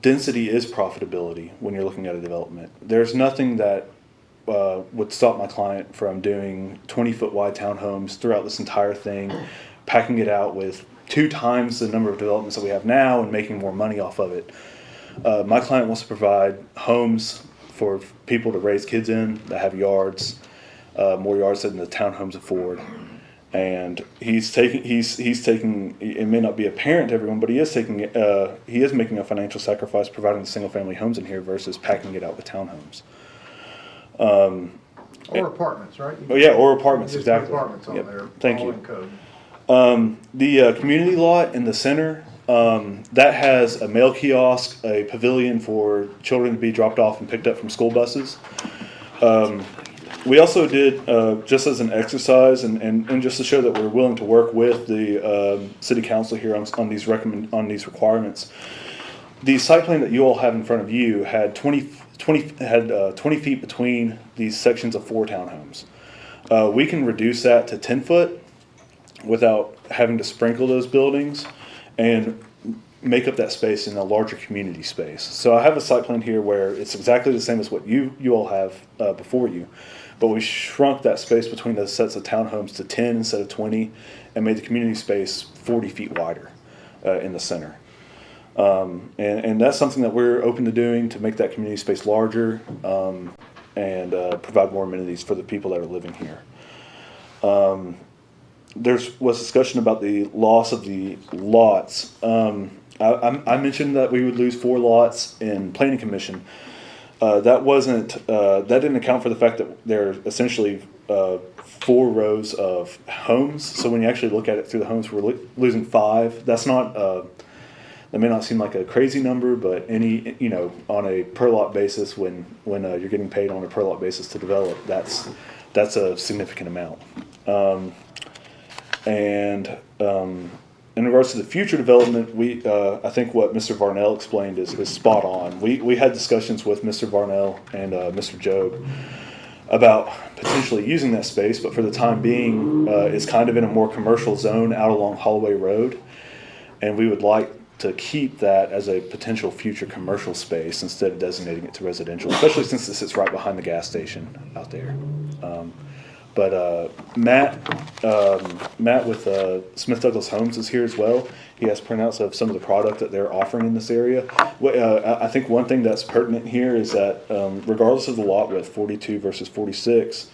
density is profitability when you're looking at a development. There's nothing that would stop my client from doing 20-foot wide townhomes throughout this entire thing, packing it out with 2 times the number of developments that we have now and making more money off of it. My client wants to provide homes for people to raise kids in that have yards, more yards than the townhomes afford. And he's taking, it may not be apparent to everyone, but he is making a financial sacrifice providing the single family homes in here versus packing it out with townhomes. Or apartments, right? Oh yeah, or apartments, Just put exactly. apartments on Yep. there. Thank all you. in code. The community lot in the center, that has a mail kiosk, a pavilion for children to be dropped off and picked up from school buses. We also did, just as an exercise and just to show that we're willing to work with the city council here on these requirements, the site plan that you all have in front of you had 20 feet between these sections of 4 townhomes. We can reduce that to 10 foot without having to sprinkle those buildings and make up that space in a larger community space. So I have a site plan here where it's exactly the same as what you all have before you, but we shrunk that space between those sets of townhomes to 10 instead of 20 and made the community space 40 feet wider in the center. And that's something that we're open to doing to make that community space larger and provide more amenities for the people that are living here. There was discussion about the loss of the lots. I mentioned that we would lose 4 lots in planning commission. That didn't account for the fact that there are essentially 4 rows of homes. So when you actually look at it through the homes, we're losing 5. That's not, that may not seem like a crazy number, but on a per lot basis, when you're getting paid on a per lot basis to develop, that's a significant amount. In regards to the future development, I think what Mr. Varnell explained is spot on. We had discussions with Mr. Varnell and Mr. Jobe about potentially using that space, but for the time being, it's kind of in a more commercial zone out along Holloway Road, and we would like to keep that as a potential future commercial space instead of designating it to residential, especially since it sits right behind the gas station out there. But Matt with Smith Douglas Homes is here as well. He has printouts of some of the product that they're offering in this area. I think one thing that's pertinent here is that regardless of the lot width, 42 versus 46,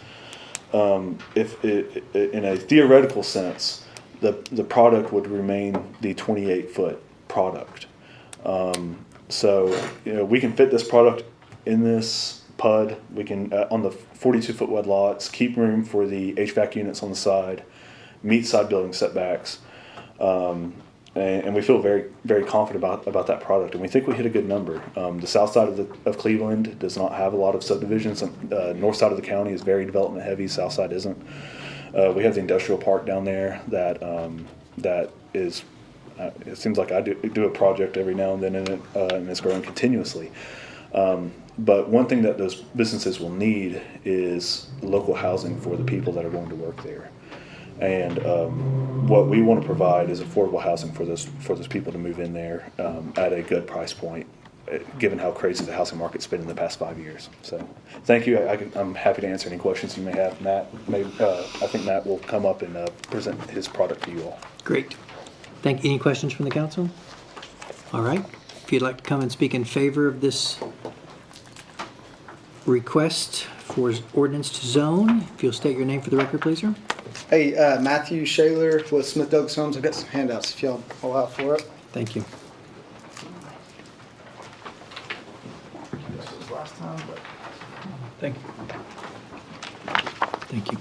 if in a theoretical sense, the product would remain the 28-foot product. So we can fit this product in this PUD. We can on the 42-foot wide lots keep room for the HVAC units on the side, meet side building setbacks, and we feel very, very confident about that product, and we think we hit a good number. The south side of Cleveland does not have a lot of subdivisions. North side of the county is very development heavy. South side isn't. We have the industrial park down there that is. It seems like I do a project every now and then in it, and it's growing continuously. But one thing that those businesses will need is local housing for the people that are going to work there. And what we want to provide is affordable housing for those people to move in there at a good price point, given how crazy the housing market's been in the past 5 years. So, thank you. I'm happy to answer any questions you may have. Matt, I think Matt will come up and present his product to you all. Great. Any questions from the council? All right. If you'd like to come and speak in favor of this request for ordinance to zone, if you'll state your name for the record, please, sir. Hey, Matthew Shaler with Smith Douglas Homes. I've got some handouts if y'all allow for it. Thank you. This was last time, but Thank you. Thank you.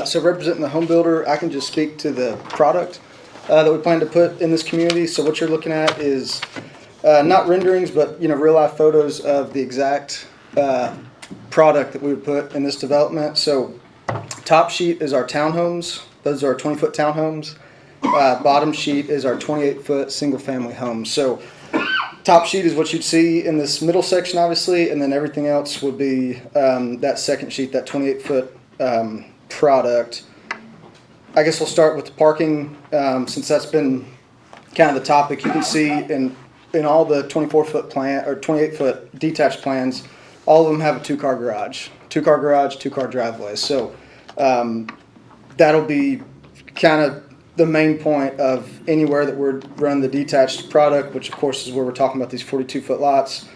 So representing the home builder, I can just speak to the product that we plan to put in this community. So what you're looking at is not renderings, but real life photos of the exact product that we would put in this development. So top sheet is our townhomes. Those are our 20-foot townhomes. Bottom sheet is our 28-foot single-family homes. So top sheet is what you'd see in this middle section, obviously, and then everything else would be that second sheet, that 28-foot product. I guess we'll start with the parking, since that's been kind of the topic. You can see in all the 24-foot plan or 28-foot detached plans, all of them have a two-car garage, two-car driveway. So that'll be kind of the main point of anywhere that we're running the detached product, which of course is where we're talking about these 42-foot lots,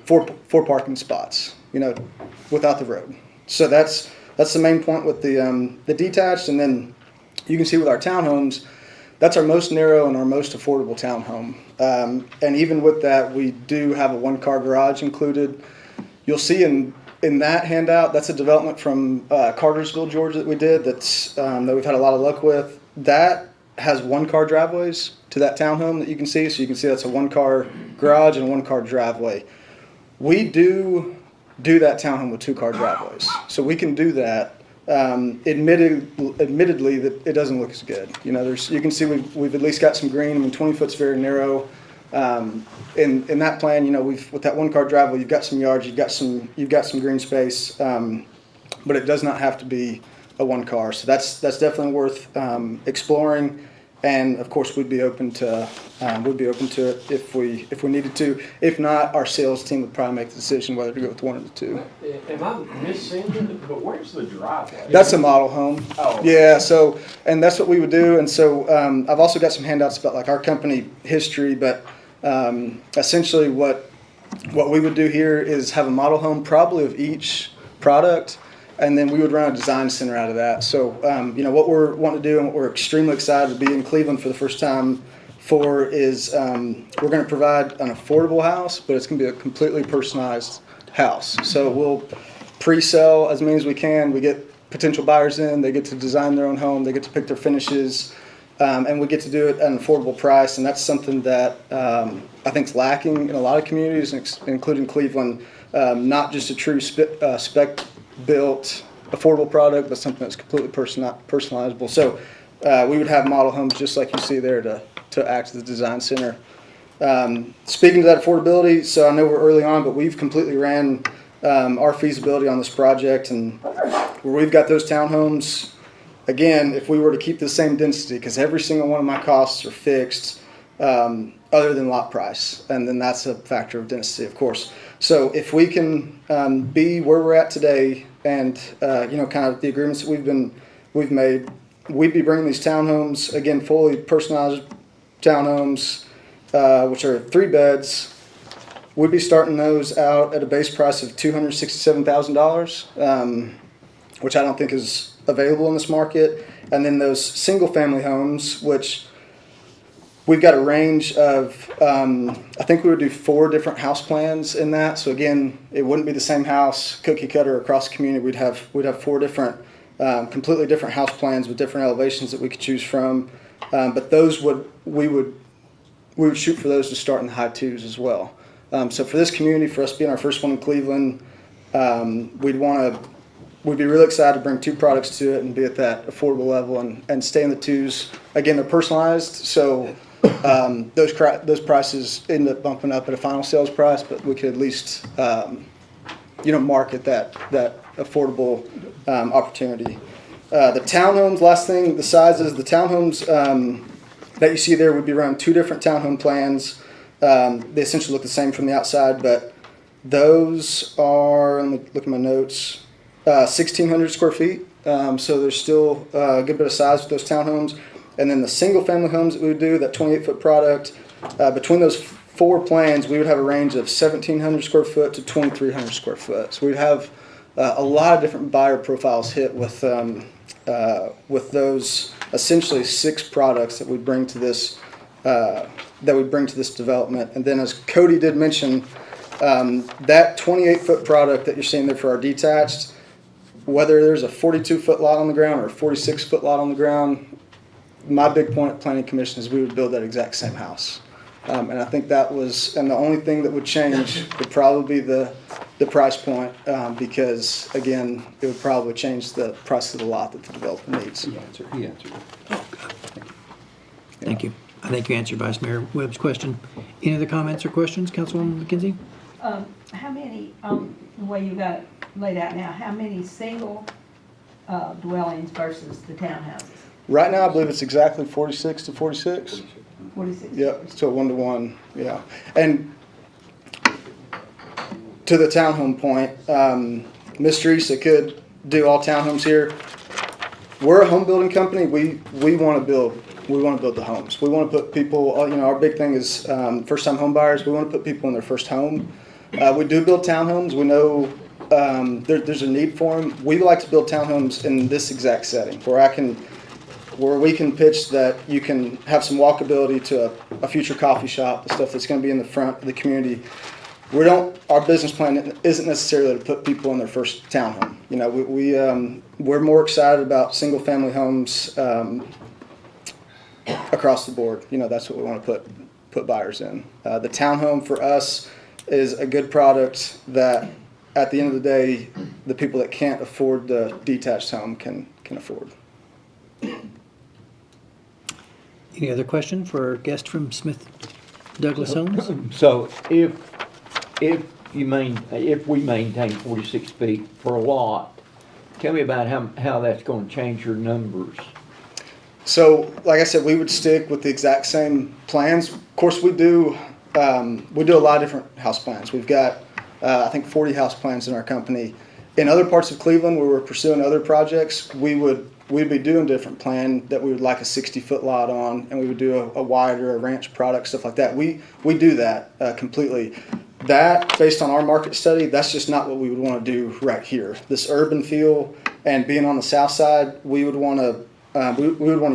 four parking spots, without the road. So that's the main point with the detached. And then you can see with our townhomes, that's our most narrow and our most affordable townhome. And even with that, we do have a one-car garage included. You'll see in that handout, that's a development from Cartersville, Georgia that we did that we've had a lot of luck with. That has one-car driveways to that townhome that you can see. So you can see that's a one-car garage and a one-car driveway. We do that townhome with two-car driveways. So we can do that. Admittedly, that it doesn't look as good. You can see we've at least got some green. I mean, 20 foot's very narrow. In that plan, with that one car driveway, you've got some yards, you've got some green space, but it does not have to be a one car. So that's definitely worth exploring. And of course, we'd be open to it if we needed to. If not, our sales team would probably make the decision whether to go with one of the two. Am I missing it? But where's the driveway? That's a model home. Oh. Yeah. So, and that's what we would do. And so, I've also got some handouts about like our company history. But essentially, what we would do here is have a model home, probably of each product. And then we would run a design center out of that. So, what we're wanting to do and what we're extremely excited to be in Cleveland for the first time for is we're going to provide an affordable house, but it's going to be a completely personalized house. So we'll pre-sell as many as we can. We get potential buyers in. They get to design their own home. They get to pick their finishes. And we get to do it at an affordable price. And that's something that I think is lacking in a lot of communities, including Cleveland. Not just a true spec-built affordable product, but something that's completely personalizable. So we would have model homes just like you see there to act as the design center. Speaking to that affordability, so I know we're early on, but we've completely ran our feasibility on this project, and where we've got those townhomes, again, if we were to keep the same density, because every single one of my costs are fixed, other than lot price, and then that's a factor of density, of course. So if we can be where we're at today, and kind of the agreements that we've made, we'd be bringing these townhomes, again, fully personalized townhomes, which are 3 beds. We'd be starting those out at a base price of $267,000, which I don't think is available in this market. And then those single-family homes, which we've got a range of, I think we would do 4 different house plans in that. So again, it wouldn't be the same house, cookie cutter across the community. We'd have 4 different, completely different house plans with different elevations that we could choose from. But those we would shoot for those to start in the high 2s as well. So for this community, for us being our first one in Cleveland, we'd want to we'd be really excited to bring two products to it and be at that affordable level and stay in the twos. Again, they're personalized, so those prices end up bumping up at a final sales price, but we could at least market that affordable opportunity. The townhomes, last thing, the sizes, the townhomes that you see there would be around two different townhome plans. They essentially look the same from the outside, but those are, let me look at my notes, 1,600 square feet. So there's still a good bit of size with those townhomes. And then the single family homes that we would do, that 28-foot product, between those four plans, we would have a range of 1,700 square foot to 2,300 square foot. So we'd have a lot of different buyer profiles hit with those essentially 6 products that we bring to this development. And then, as Cody did mention, that 28-foot product that you're seeing there for our detached, whether there's a 42-foot lot on the ground or a 46-foot lot on the ground, my big point at Planning Commission is we would build that exact same house. And I think that was, and the only thing that would change would probably be the price point, because again, it would probably change the price of the lot that the developer needs. He answered it. Thank you. I think you answered Vice Mayor Webb's question. Any other comments or questions, Councilwoman McKenzie? How many, the way you got it laid out now, how many single dwellings versus the townhouses? Right now, I believe it's exactly 46 to 46. 46? Yep, so 1-to-1, yeah. And to the townhome point, Mr. Issa could do all townhomes here. We're a home building company. We want to build. We want to build the homes. We want to put people. Our big thing is first-time home buyers. We want to put people in their first home. We do build townhomes. We know there's a need for them. We like to build townhomes in this exact setting where we can pitch that you can have some walkability to a future coffee shop, the stuff that's going to be in the front of the community. Our business plan isn't necessarily to put people in their first townhome. We're more excited about single family homes across the board. That's what we want to put buyers in. The townhome for us is a good product that at the end of the day, the people that can't afford the detached home can afford. Any other question for our guest from Smith Douglas Homes? So if we maintain 46 feet for a lot, tell me about how that's going to change your numbers. So, like I said, we would stick with the exact same plans. Of course, we do a lot of different house plans. We've got, I think, 40 house plans in our company. In other parts of Cleveland where we're pursuing other projects, we'd be doing a different plan that we would like a 60-foot lot on, and we would do a wider, a ranch product, stuff like that. We do that completely. That, based on our market study, that's just not what we would want to do right here. This urban feel and being on the south side, we would want to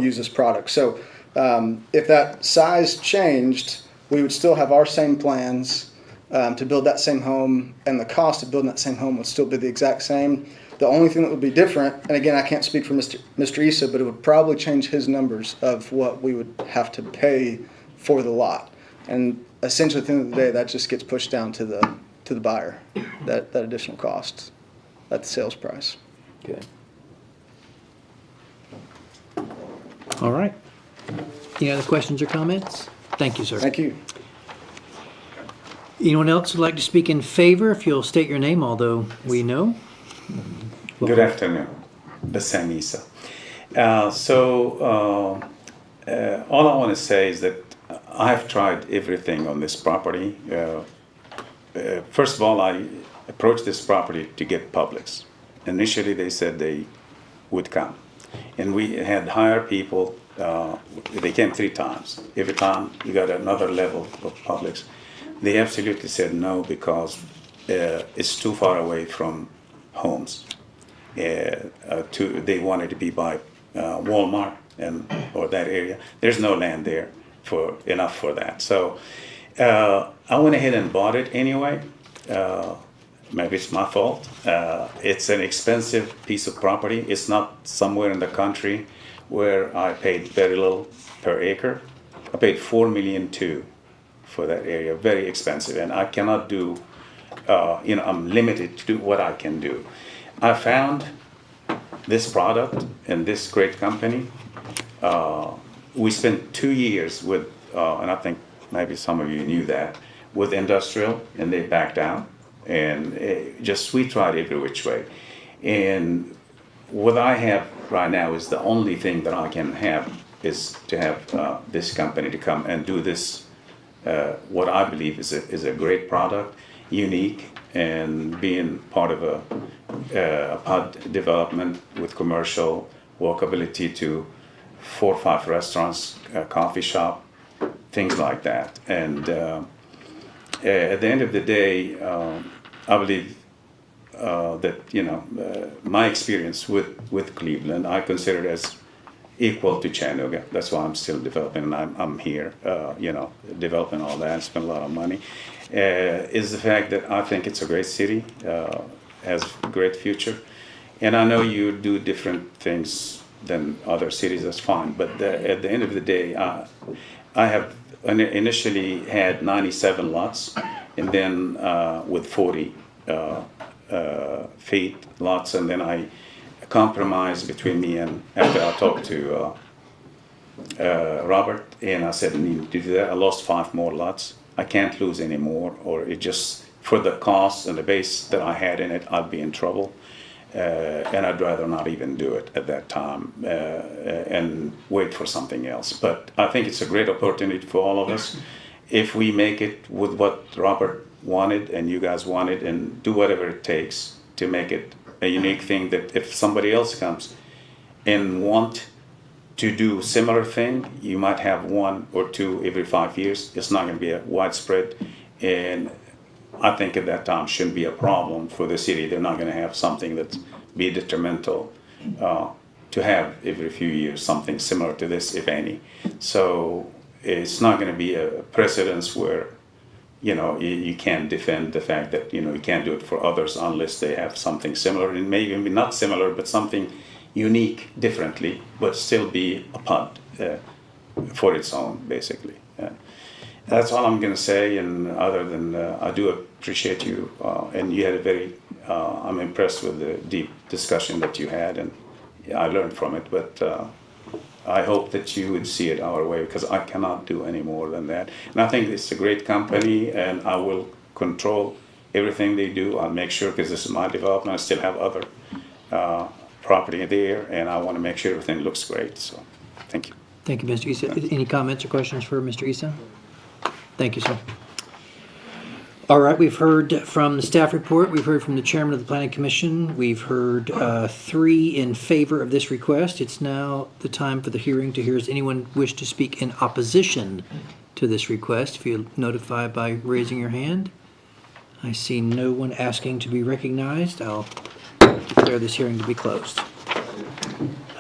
use this product. So if that size changed, we would still have our same plans to build that same home, and the cost of building that same home would still be the exact same. The only thing that would be different, and again, I can't speak for Mr. Issa, but it would probably change his numbers of what we would have to pay for the lot. And essentially, at the end of the day, that just gets pushed down to the buyer, that additional cost at the sales price. Okay. All right. Any other questions or comments? Thank you, sir. Thank you. Anyone else who'd like to speak in favor? If you'll state your name, although we know. Good afternoon, Bassam Issa. All I want to say is that I've tried everything on this property. First of all, I approached this property to get Publix. Initially, they said they would come. And we had hired people. They came 3 times. Every time you got another level of Publix. They absolutely said no because it's too far away from homes. They wanted to be by Walmart or that area. There's no land there enough for that. So I went ahead and bought it anyway. Maybe it's my fault. It's an expensive piece of property. It's not somewhere in the country where I paid very little per acre. I paid $4.2 million for that area. Very expensive, and I cannot do. I'm limited to do what I can do. I found this product and this great company. We spent 2 years with, and I think maybe some of you knew that, with industrial, and they backed out. And we tried every which way. And what I have right now is the only thing that I can have is to have this company to come and do this, what I believe is a great product, unique, and being part of a PUD development with commercial walkability to 4 or 5 restaurants, a coffee shop, things like that. And at the end of the day, I believe that, my experience with Cleveland, I consider it as equal to Chattanooga. That's why I'm still developing, and I'm here, developing all that and spend a lot of money, is the fact that I think it's a great city, has a great future. And I know you do different things than other cities, that's fine. But at the end of the day, I have initially had 97 lots, and then with 40 feet lots, and then I compromised between me and after I talked to Robert, and I said I need to do that. I lost 5 more lots. I can't lose any more, or it just for the cost and the base that I had in it, I'd be in trouble. And I'd rather not even do it at that time and wait for something else. But I think it's a great opportunity for all of us if we make it with what Robert wanted and you guys wanted, and do whatever it takes to make it a unique thing that if somebody else comes and want to do similar thing, you might have 1 or 2 every 5 years. It's not going to be a widespread, and I think at that time shouldn't be a problem for the city. They're not going to have something that's be detrimental to have every few years something similar to this, if any. So it's not going to be a precedence where you can't defend the fact that you can't do it for others unless they have something similar, and maybe not similar but something unique differently, but still be a PUD for its own, basically. That's all I'm going to say, and other than I do appreciate you, and you had a very, I'm impressed with the deep discussion that you had, and I learned from it, but I hope that you would see it our way, because I cannot do any more than that. And I think it's a great company, and I will control everything they do. I'll make sure, because this is my development, I still have other property there, and I want to make sure everything looks great, so thank you. Thank you, Mr. Issa. Any comments or questions for Mr. Issa? Thank you, sir. All right, we've heard from the staff report. We've heard from the chairman of the planning commission. We've heard 3 in favor of this request. It's now the time for the hearing to hear. Does anyone wish to speak in opposition to this request? If you notify by raising your hand. I see no one asking to be recognized. I'll declare this hearing to be closed.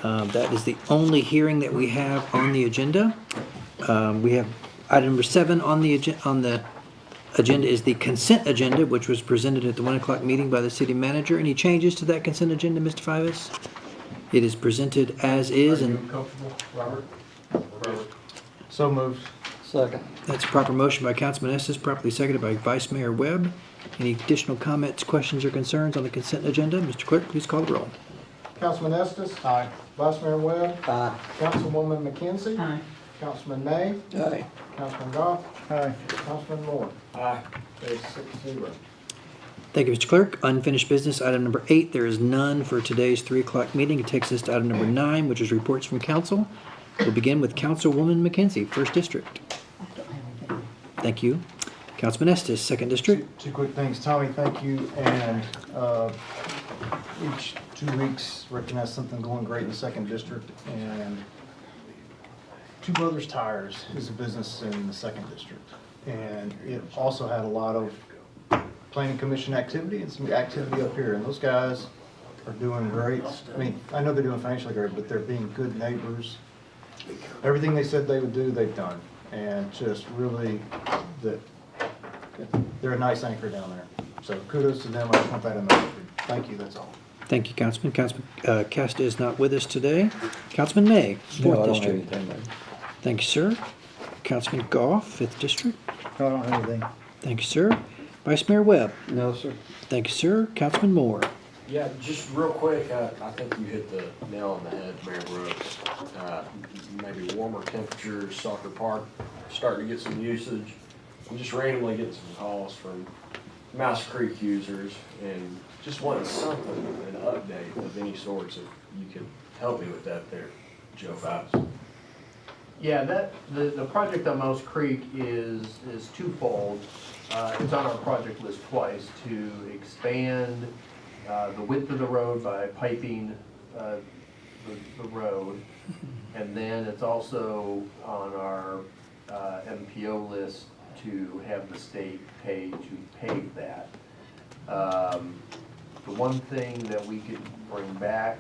That is the only hearing that we have on the agenda. We have item number 7 on the agenda is the consent agenda, which was presented at the 1 o'clock meeting by the city manager. Any changes to that consent agenda, Mr. Fivas? It is presented as is, Are you and comfortable, Robert? So moved. Second. that's a proper motion by Councilman Estes, properly seconded by Vice Mayor Webb. Any additional comments, questions, or concerns on the consent agenda? Mr. Clerk, please call the roll. Councilman Estes? Aye. Vice Mayor Webb? Aye. Councilwoman McKenzie? Aye. Councilman May? Aye. Councilman Goff? Aye. Councilman Moore? Aye. There's 6-0. Thank you, Mr. Clerk. Unfinished business, item number 8. There is none for today's 3 o'clock meeting. It takes us to item number 9, which is reports from council. We'll begin with Councilwoman McKenzie, 1st District. Thank you. Councilman Estes, 2nd District. Two quick things. Tommy, thank you. And each 2 weeks recognize something going great in the 2nd District. And Two Brothers Tires is a business in the 2nd District. And it also had a lot of planning commission activity and some activity up here. And those guys are doing great. I mean, I know they're doing financially great, but they're being good neighbors. Everything they said they would do, they've done. And just really, they're a nice anchor down there. So kudos to them. I just want that in the record. Thank you, that's all. Thank you, Councilman. Councilman Casta is not with us today. Councilman May, 4th No, I don't have District. anything there. Thank you, sir. Councilman Goff, 5th District. I don't have anything. Thank you, sir. Vice Mayor Webb. No, sir. Thank you, sir. Councilman Moore. Yeah, just real quick, I think you hit the nail on the head, Mayor Brooks. Maybe warmer temperatures, soccer park, starting to get some usage. I'm just randomly getting some calls from Mouse Creek users and just wanting something, an update of any sorts, if you could help me with that there, Joe Faust. Yeah, the project on Mouse Creek is twofold. It's on our project list twice to expand the width of the road by piping the road. And then it's also on our MPO list to have the state pay to pave that. The one thing that we could bring back,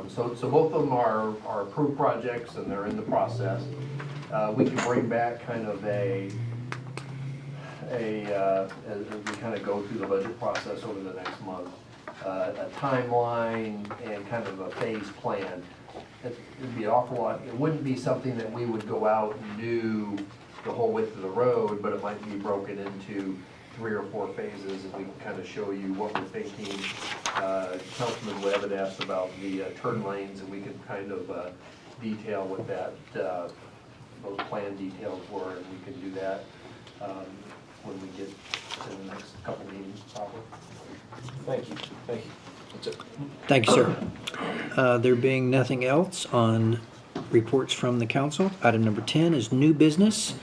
so both of them are approved projects and they're in the process. We can bring back kind of as we kind of go through the budget process over the next month, a timeline and kind of a phase plan. It'd be an awful lot, it wouldn't be something that we would go out and do the whole width of the road, but it might be broken into 3 or 4 phases, and we can kind of show you what we're thinking. Councilman Webb had asked about the turn lanes, and we can kind of detail what that, those plan details were, and we can do that when we get to the next couple meetings, probably. Thank you. Thank you. That's it. Thank you, sir. There being nothing else on reports from the council, item number 10 is new business.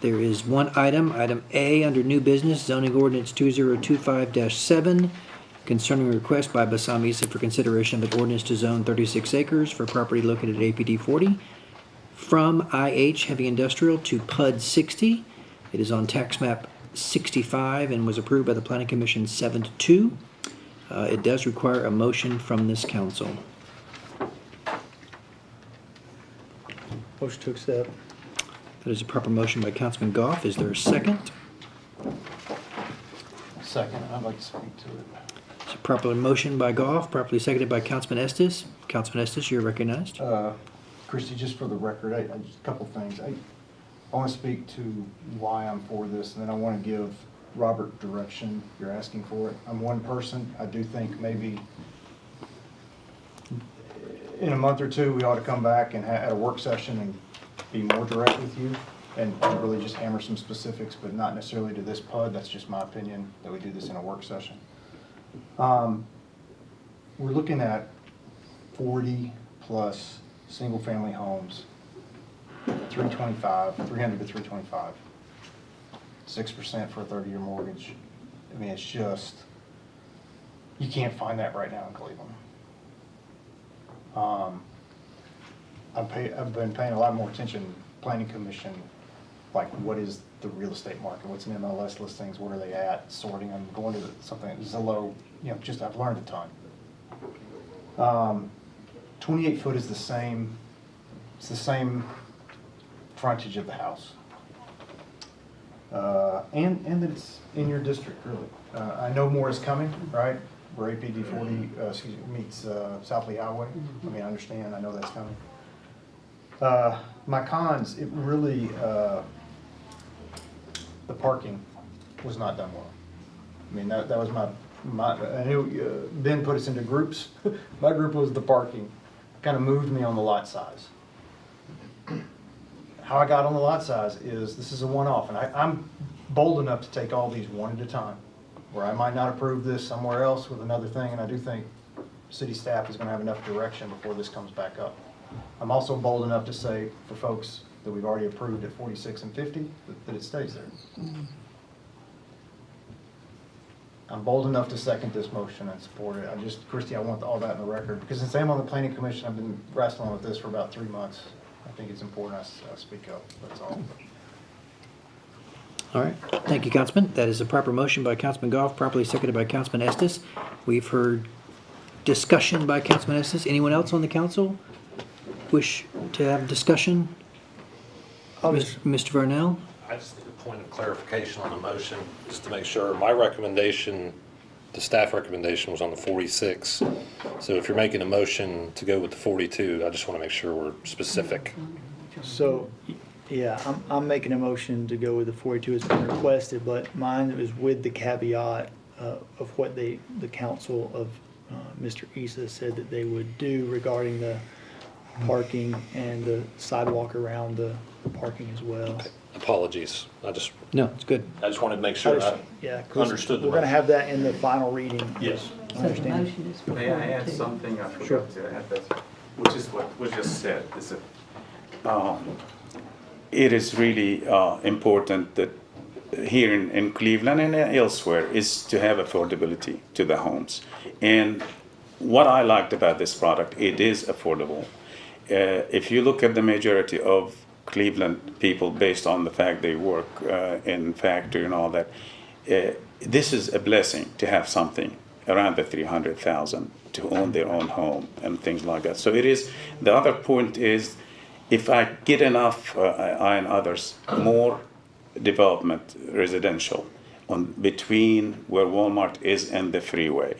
There is one item, item A, under new business, zoning ordinance 2025-7, concerning a request by Bassam Issa for consideration of an ordinance to zone 36 acres for property located at APD 40 from IH Heavy Industrial to PUD 60. It is on tax map 65 and was approved by the Planning Commission 7-2. It does require a motion from this council. Motion to accept. That is a proper motion by Councilman Goff. Is there a second? Second, I'd like to speak to it. It's a proper motion by Goff, properly seconded by Councilman Estes. Councilman Estes, you're recognized. Christie, just for the record, just a couple things. I want to speak to why I'm for this, and then I want to give Robert direction. You're asking for it. I'm one person. I do think maybe in a month or two, we ought to come back and at a work session and be more direct with you and really just hammer some specifics, but not necessarily to this PUD. That's just my opinion, that we do this in a work session. We're looking at 40-plus single-family homes, 300 to 325, 6% for a 30-year mortgage. I mean, it's just, you can't find that right now in Cleveland. I've been paying a lot more attention, Planning Commission, like what is the real estate market? What's an MLS listings? What are they at? Sorting them, going to something, Zillow, just I've learned a ton. 28 foot is the same, it's the same frontage of the house. And that it's in your district, really. I know more is coming, right? Where APD 40 meets South Lee Highway. I mean, I understand, I know that's coming. My cons, it really, the parking was not done well. I mean, that was I knew Ben put us into groups. My group was the parking. Kind of moved me on the lot size. How I got on the lot size is, this is a one-off, and I'm bold enough to take all these one at a time, where I might not approve this somewhere else with another thing, and I do think city staff is gonna have enough direction before this comes back up. I'm also bold enough to say for folks that we've already approved at 46 and 50, that it stays there. I'm bold enough to second this motion and support it. Christie, I want all that in the record, because since I'm on the Planning Commission, I've been wrestling with this for about 3 months. I think it's important I speak up, that's all. All right. Thank you, Councilman. That is a proper motion by Councilman Goff, properly seconded by Councilman Estes. We've heard discussion by Councilman Estes. Anyone else on the council wish to have discussion? Mr. Vernell? I just need a point of clarification on the motion, just to make sure. My recommendation, the staff recommendation was on the 46. So if you're making a motion to go with the 42, I just want to make sure we're specific. So, yeah, I'm making a motion to go with the 42 as been requested, but mine is with the caveat of what the council of Mr. Issa said that they would do regarding the parking and the sidewalk around the parking as well. Apologies, I just it's good. wanted to make sure I Yeah, 'cause understood the we're gonna motion. have that in the final reading. Yes. I So the understand. motion is for May I add 42. something? I Sure. forgot to add that, which is what was just said. It is really important that here in Cleveland and elsewhere is to have affordability to the homes. And what I liked about this product, it is affordable. If you look at the majority of Cleveland people, based on the fact they work in factory and all that, this is a blessing to have something around the 300,000 to own their own home and things like that. So it is. The other point is, if I get enough, I and others, more development residential on between where Walmart is and the freeway,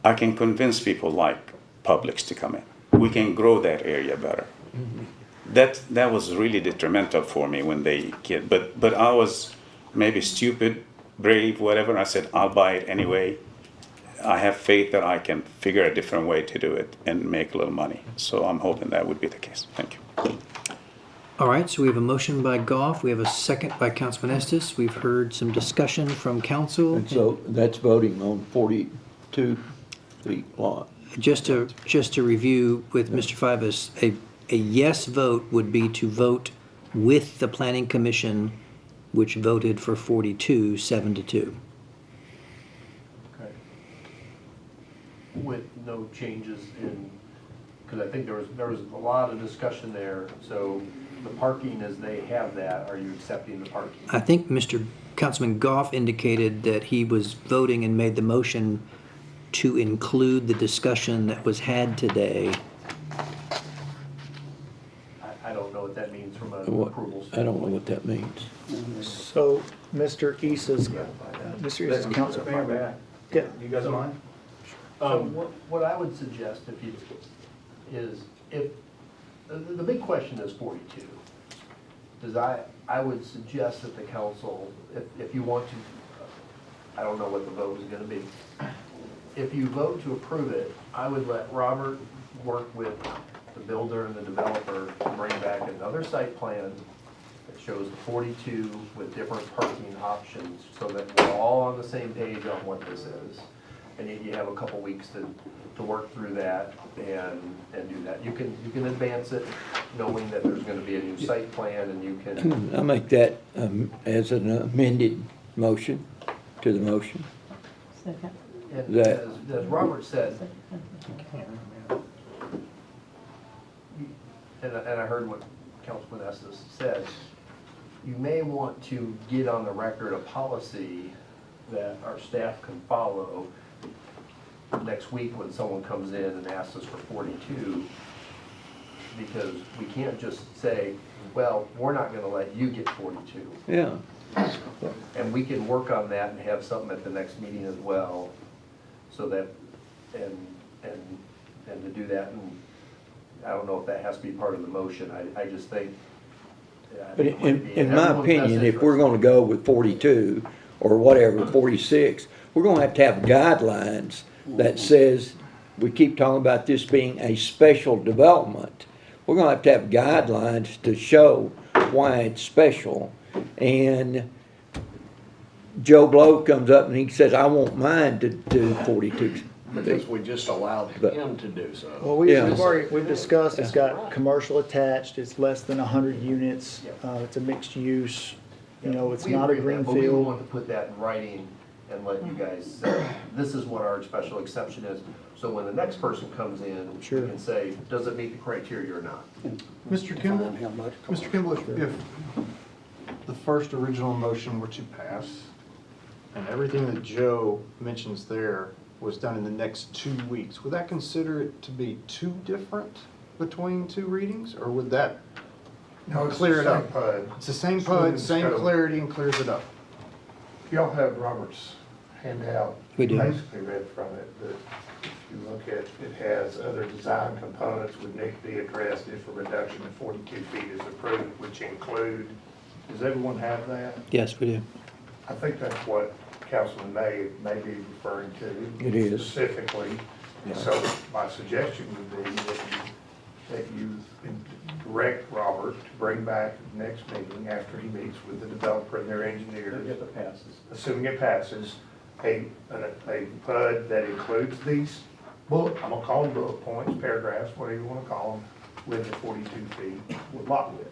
I can convince people like Publix to come in. We can grow that area better. That was really detrimental for me when they get. But I was maybe stupid, brave, whatever. I said I'll buy it anyway. I have faith that I can figure a different way to do it and make a little money. So I'm hoping that would be the case. Thank you. All right, so we have a motion by Goff, we have a second by Councilman Estes. We've heard some discussion from council. And so that's voting on 42 feet lot. Just to review with Mr. Fivas, a yes vote would be to vote with the planning commission, which voted for 42, 7-2. Okay. With no changes in, because I think there was a lot of discussion there, so the parking as they have that, are you accepting the parking? I think Mr. Councilman Goff indicated that he was voting and made the motion to include the discussion that was had today. I don't know what that means from an What- approval I don't know standpoint. what that means. So, Mr. Issa's council. Yeah. You guys mind? What I would suggest if the big question is 42, is I would suggest that the council, if you want to, I don't know what the vote is gonna be. If you vote to approve it, I would let Robert work with the builder and the developer to bring back another site plan that shows the 42 with different parking options, so that we're all on the same page on what this is. And you have a couple weeks to work through that and do that. You can advance it knowing that there's gonna be a new site plan, and you can, I make that as an amended motion to the motion. Second. and That- as Robert said, and I heard what Councilman Estes said, you may want to get on the record a policy that our staff can follow next week when someone comes in and asks us for 42, because we can't just say, well, we're not gonna let you get 42. Yeah. And we can work on that and have something at the next meeting as well, so that, and to do that, and I don't know if that has to be part of the motion, I just think. But it might be in my everyone's best opinion, if we're interest. gonna go with 42 or whatever, 46, we're gonna have to have guidelines that says, we keep talking about this being a special development. We're gonna have to have guidelines to show why it's special. And Joe Blow comes up and he says, I want mine to do 42. Because we just allowed But- him to do so. Well, we've discussed, it's got commercial attached, it's less than 100 units, it's a mixed use, it's We not a agree with that, but we greenfield. want to put that in writing and let you guys say, this is what our special exception is. So when the next person comes in, Sure. we can say, does it meet the criteria or not? Mr. Kimball, if the first original motion were to pass, and everything that Joe mentions there was done in the next 2 weeks, would that consider it to be too different between two readings, or would that clear it up? It's the same PUD, same clarity, and clears it up. Y'all have Robert's handout. We do. Basically read from it, but if you look at, it has other design components would need to be addressed if a reduction of 42 feet is approved, which include, does everyone have that? Yes, we do. I think that's what Councilman may be referring to. It is. Specifically. So my suggestion would be that you direct Robert to bring back next meeting after he meets with the developer and their engineers. If it passes. Assuming it passes, a PUD that includes these I'm gonna call them bullet points, paragraphs, whatever you wanna call them, with the 42 feet with lot width.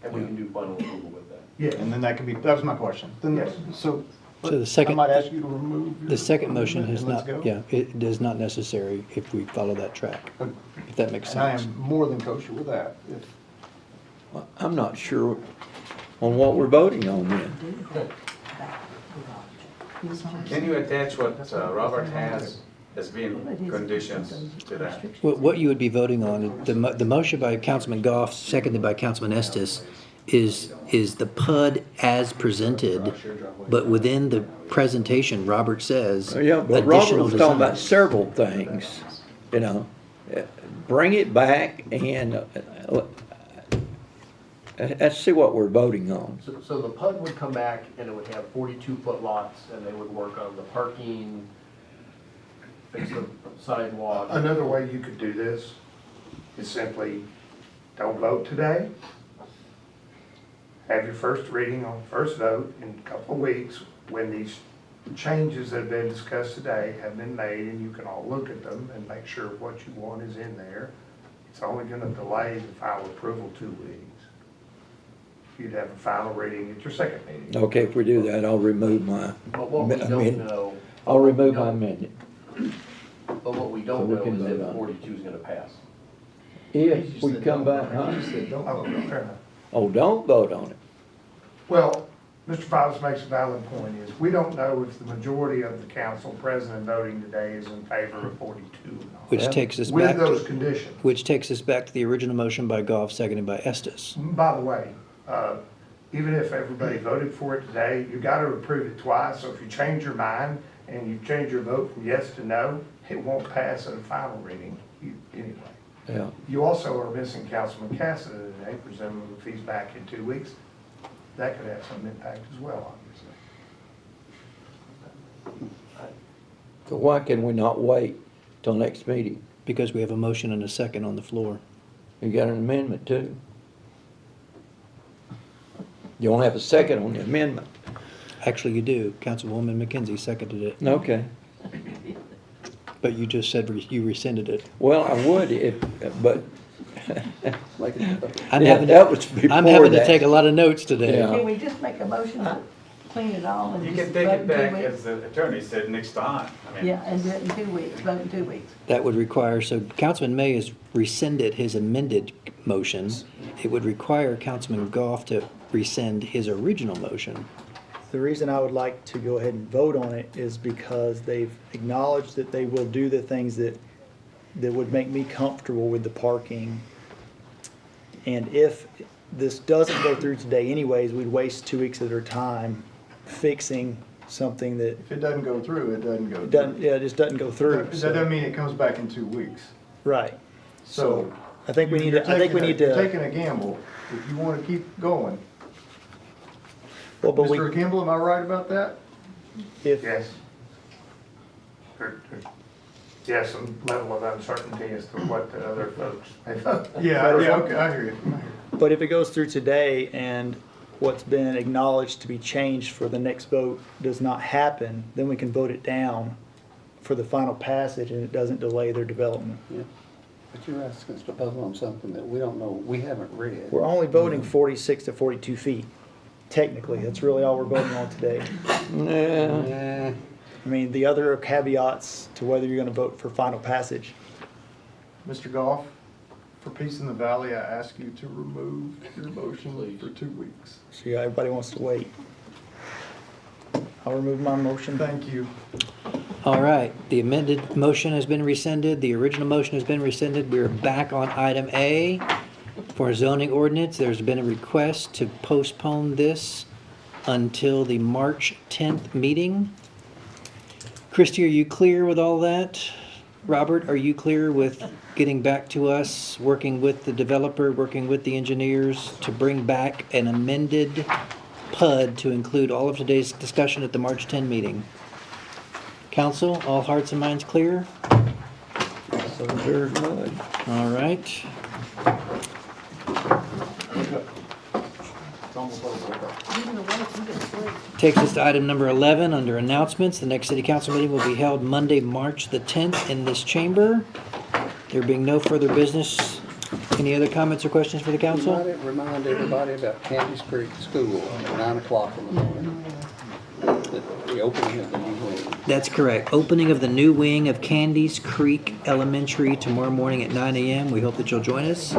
And we can do final approval with that. Yes. And then that could be, that was my question. Then, Yes. so. So the second- I might ask you to remove. your The second motion amendment is and let's not, go. yeah, it is not necessary if we follow that track, if that makes And I sense. am more than kosher with that. I'm not sure on what we're voting on then. Can you attach what Robert has as being conditions to that? What you would be voting on, the motion by Councilman Goff, seconded by Councilman Estes, is the PUD as presented, but within the presentation, Robert says Yeah, but Robert additional was talking about designs. several things, you know. Bring it back and let's see what we're voting on. So the PUD would come back and it would have 42-foot lots and they would work on the parking, fix the sidewalk. Another way you could do this is simply, don't vote today. Have your first reading on first vote in a couple of weeks when these changes that have been discussed today have been made, and you can all look at them and make sure what you want is in there. It's only gonna delay the final approval 2 weeks. You'd have a final reading at your second meeting. Okay, if we do that, I'll remove my, But what we don't amendment. know. I'll remove my amendment. But what we don't So we know can is if vote on it. 42 is gonna pass. If we come back, huh? Oh, fair enough. Oh, don't vote on it. Well, Mr. Fowles makes a valid point, is we don't know if the majority of the council present and voting today is in favor of 42 or not. Which takes us With back those to, conditions. which takes us back to the original motion by Goff, seconded by Estes. By the way, even if everybody voted for it today, you gotta approve it twice, so if you change your mind and you change your vote from yes to no, it won't pass at a final reading anyway. Yeah. You also are missing Councilman Cassidy today, presumably if he's back in 2 weeks. That could have some impact as well, obviously. So why can we not wait till next meeting? Because we have a motion and a second on the floor. You got an amendment too. You don't have a second on the amendment. Actually, you do. Councilwoman McKenzie seconded it, Okay. but you just said you rescinded it. Well, I would if, but. I'm Yeah, having that was I'm before having to that. take a lot of notes today. Yeah. Can we just make a motion to clean it all and You just can take vote it in back 2 weeks? as the attorney said next time. I mean, Yeah, and do it in 2 weeks, vote in 2 weeks. That would require, so Councilman May has rescinded his amended motion. It would require Councilman Goff to rescind his original motion. The reason I would like to go ahead and vote on it is because they've acknowledged that they will do the things that would make me comfortable with the parking. And if this doesn't go through today anyways, we'd waste 2 weeks of their time fixing something that If it doesn't go through, it doesn't go through. doesn't, yeah, it just doesn't go through. That so- doesn't mean it comes back in 2 weeks. Right. So. I think we need to, I think we need You're to, taking a gamble if you want to keep going. well, but we, Mr. Kimball, am I right about that? if, Yes. Yes, some level of uncertainty as to what the other folks may vote. Yeah, okay, I hear you. but if it goes through today and what's been acknowledged to be changed for the next vote does not happen, then we can vote it down for the final passage and it doesn't delay their development. Yeah. But you're asking us to vote on something that we don't know, we haven't read. We're only voting 46 to 42 feet, technically. That's really all we're voting on today. Nah. I mean, the other caveats to whether you're gonna vote for final passage. Mr. Goff, for Peace in the Valley, I ask you to remove your motion for 2 weeks. So yeah, everybody wants to wait. I'll remove my motion. Thank you. All right, the amended motion has been rescinded, the original motion has been rescinded. We're back on item A for zoning ordinance. There's been a request to postpone this until the March 10th meeting. Christie, are you clear with all that? Robert, are you clear with getting back to us, working with the developer, working with the engineers to bring back an amended PUD to include all of today's discussion at the March 10 meeting. Council, all hearts and minds clear? So there's none. All right. Takes us to item number 11, under announcements. The next city council meeting will be held Monday, March the 10th in this chamber. There being no further business, any other comments or questions for the council? Remind everybody about Candice Creek School at 9 o'clock in the morning. The opening of the new wing. That's correct. Opening of the new wing of Candies Creek Elementary tomorrow morning at 9 a.m. We hope that you'll join us.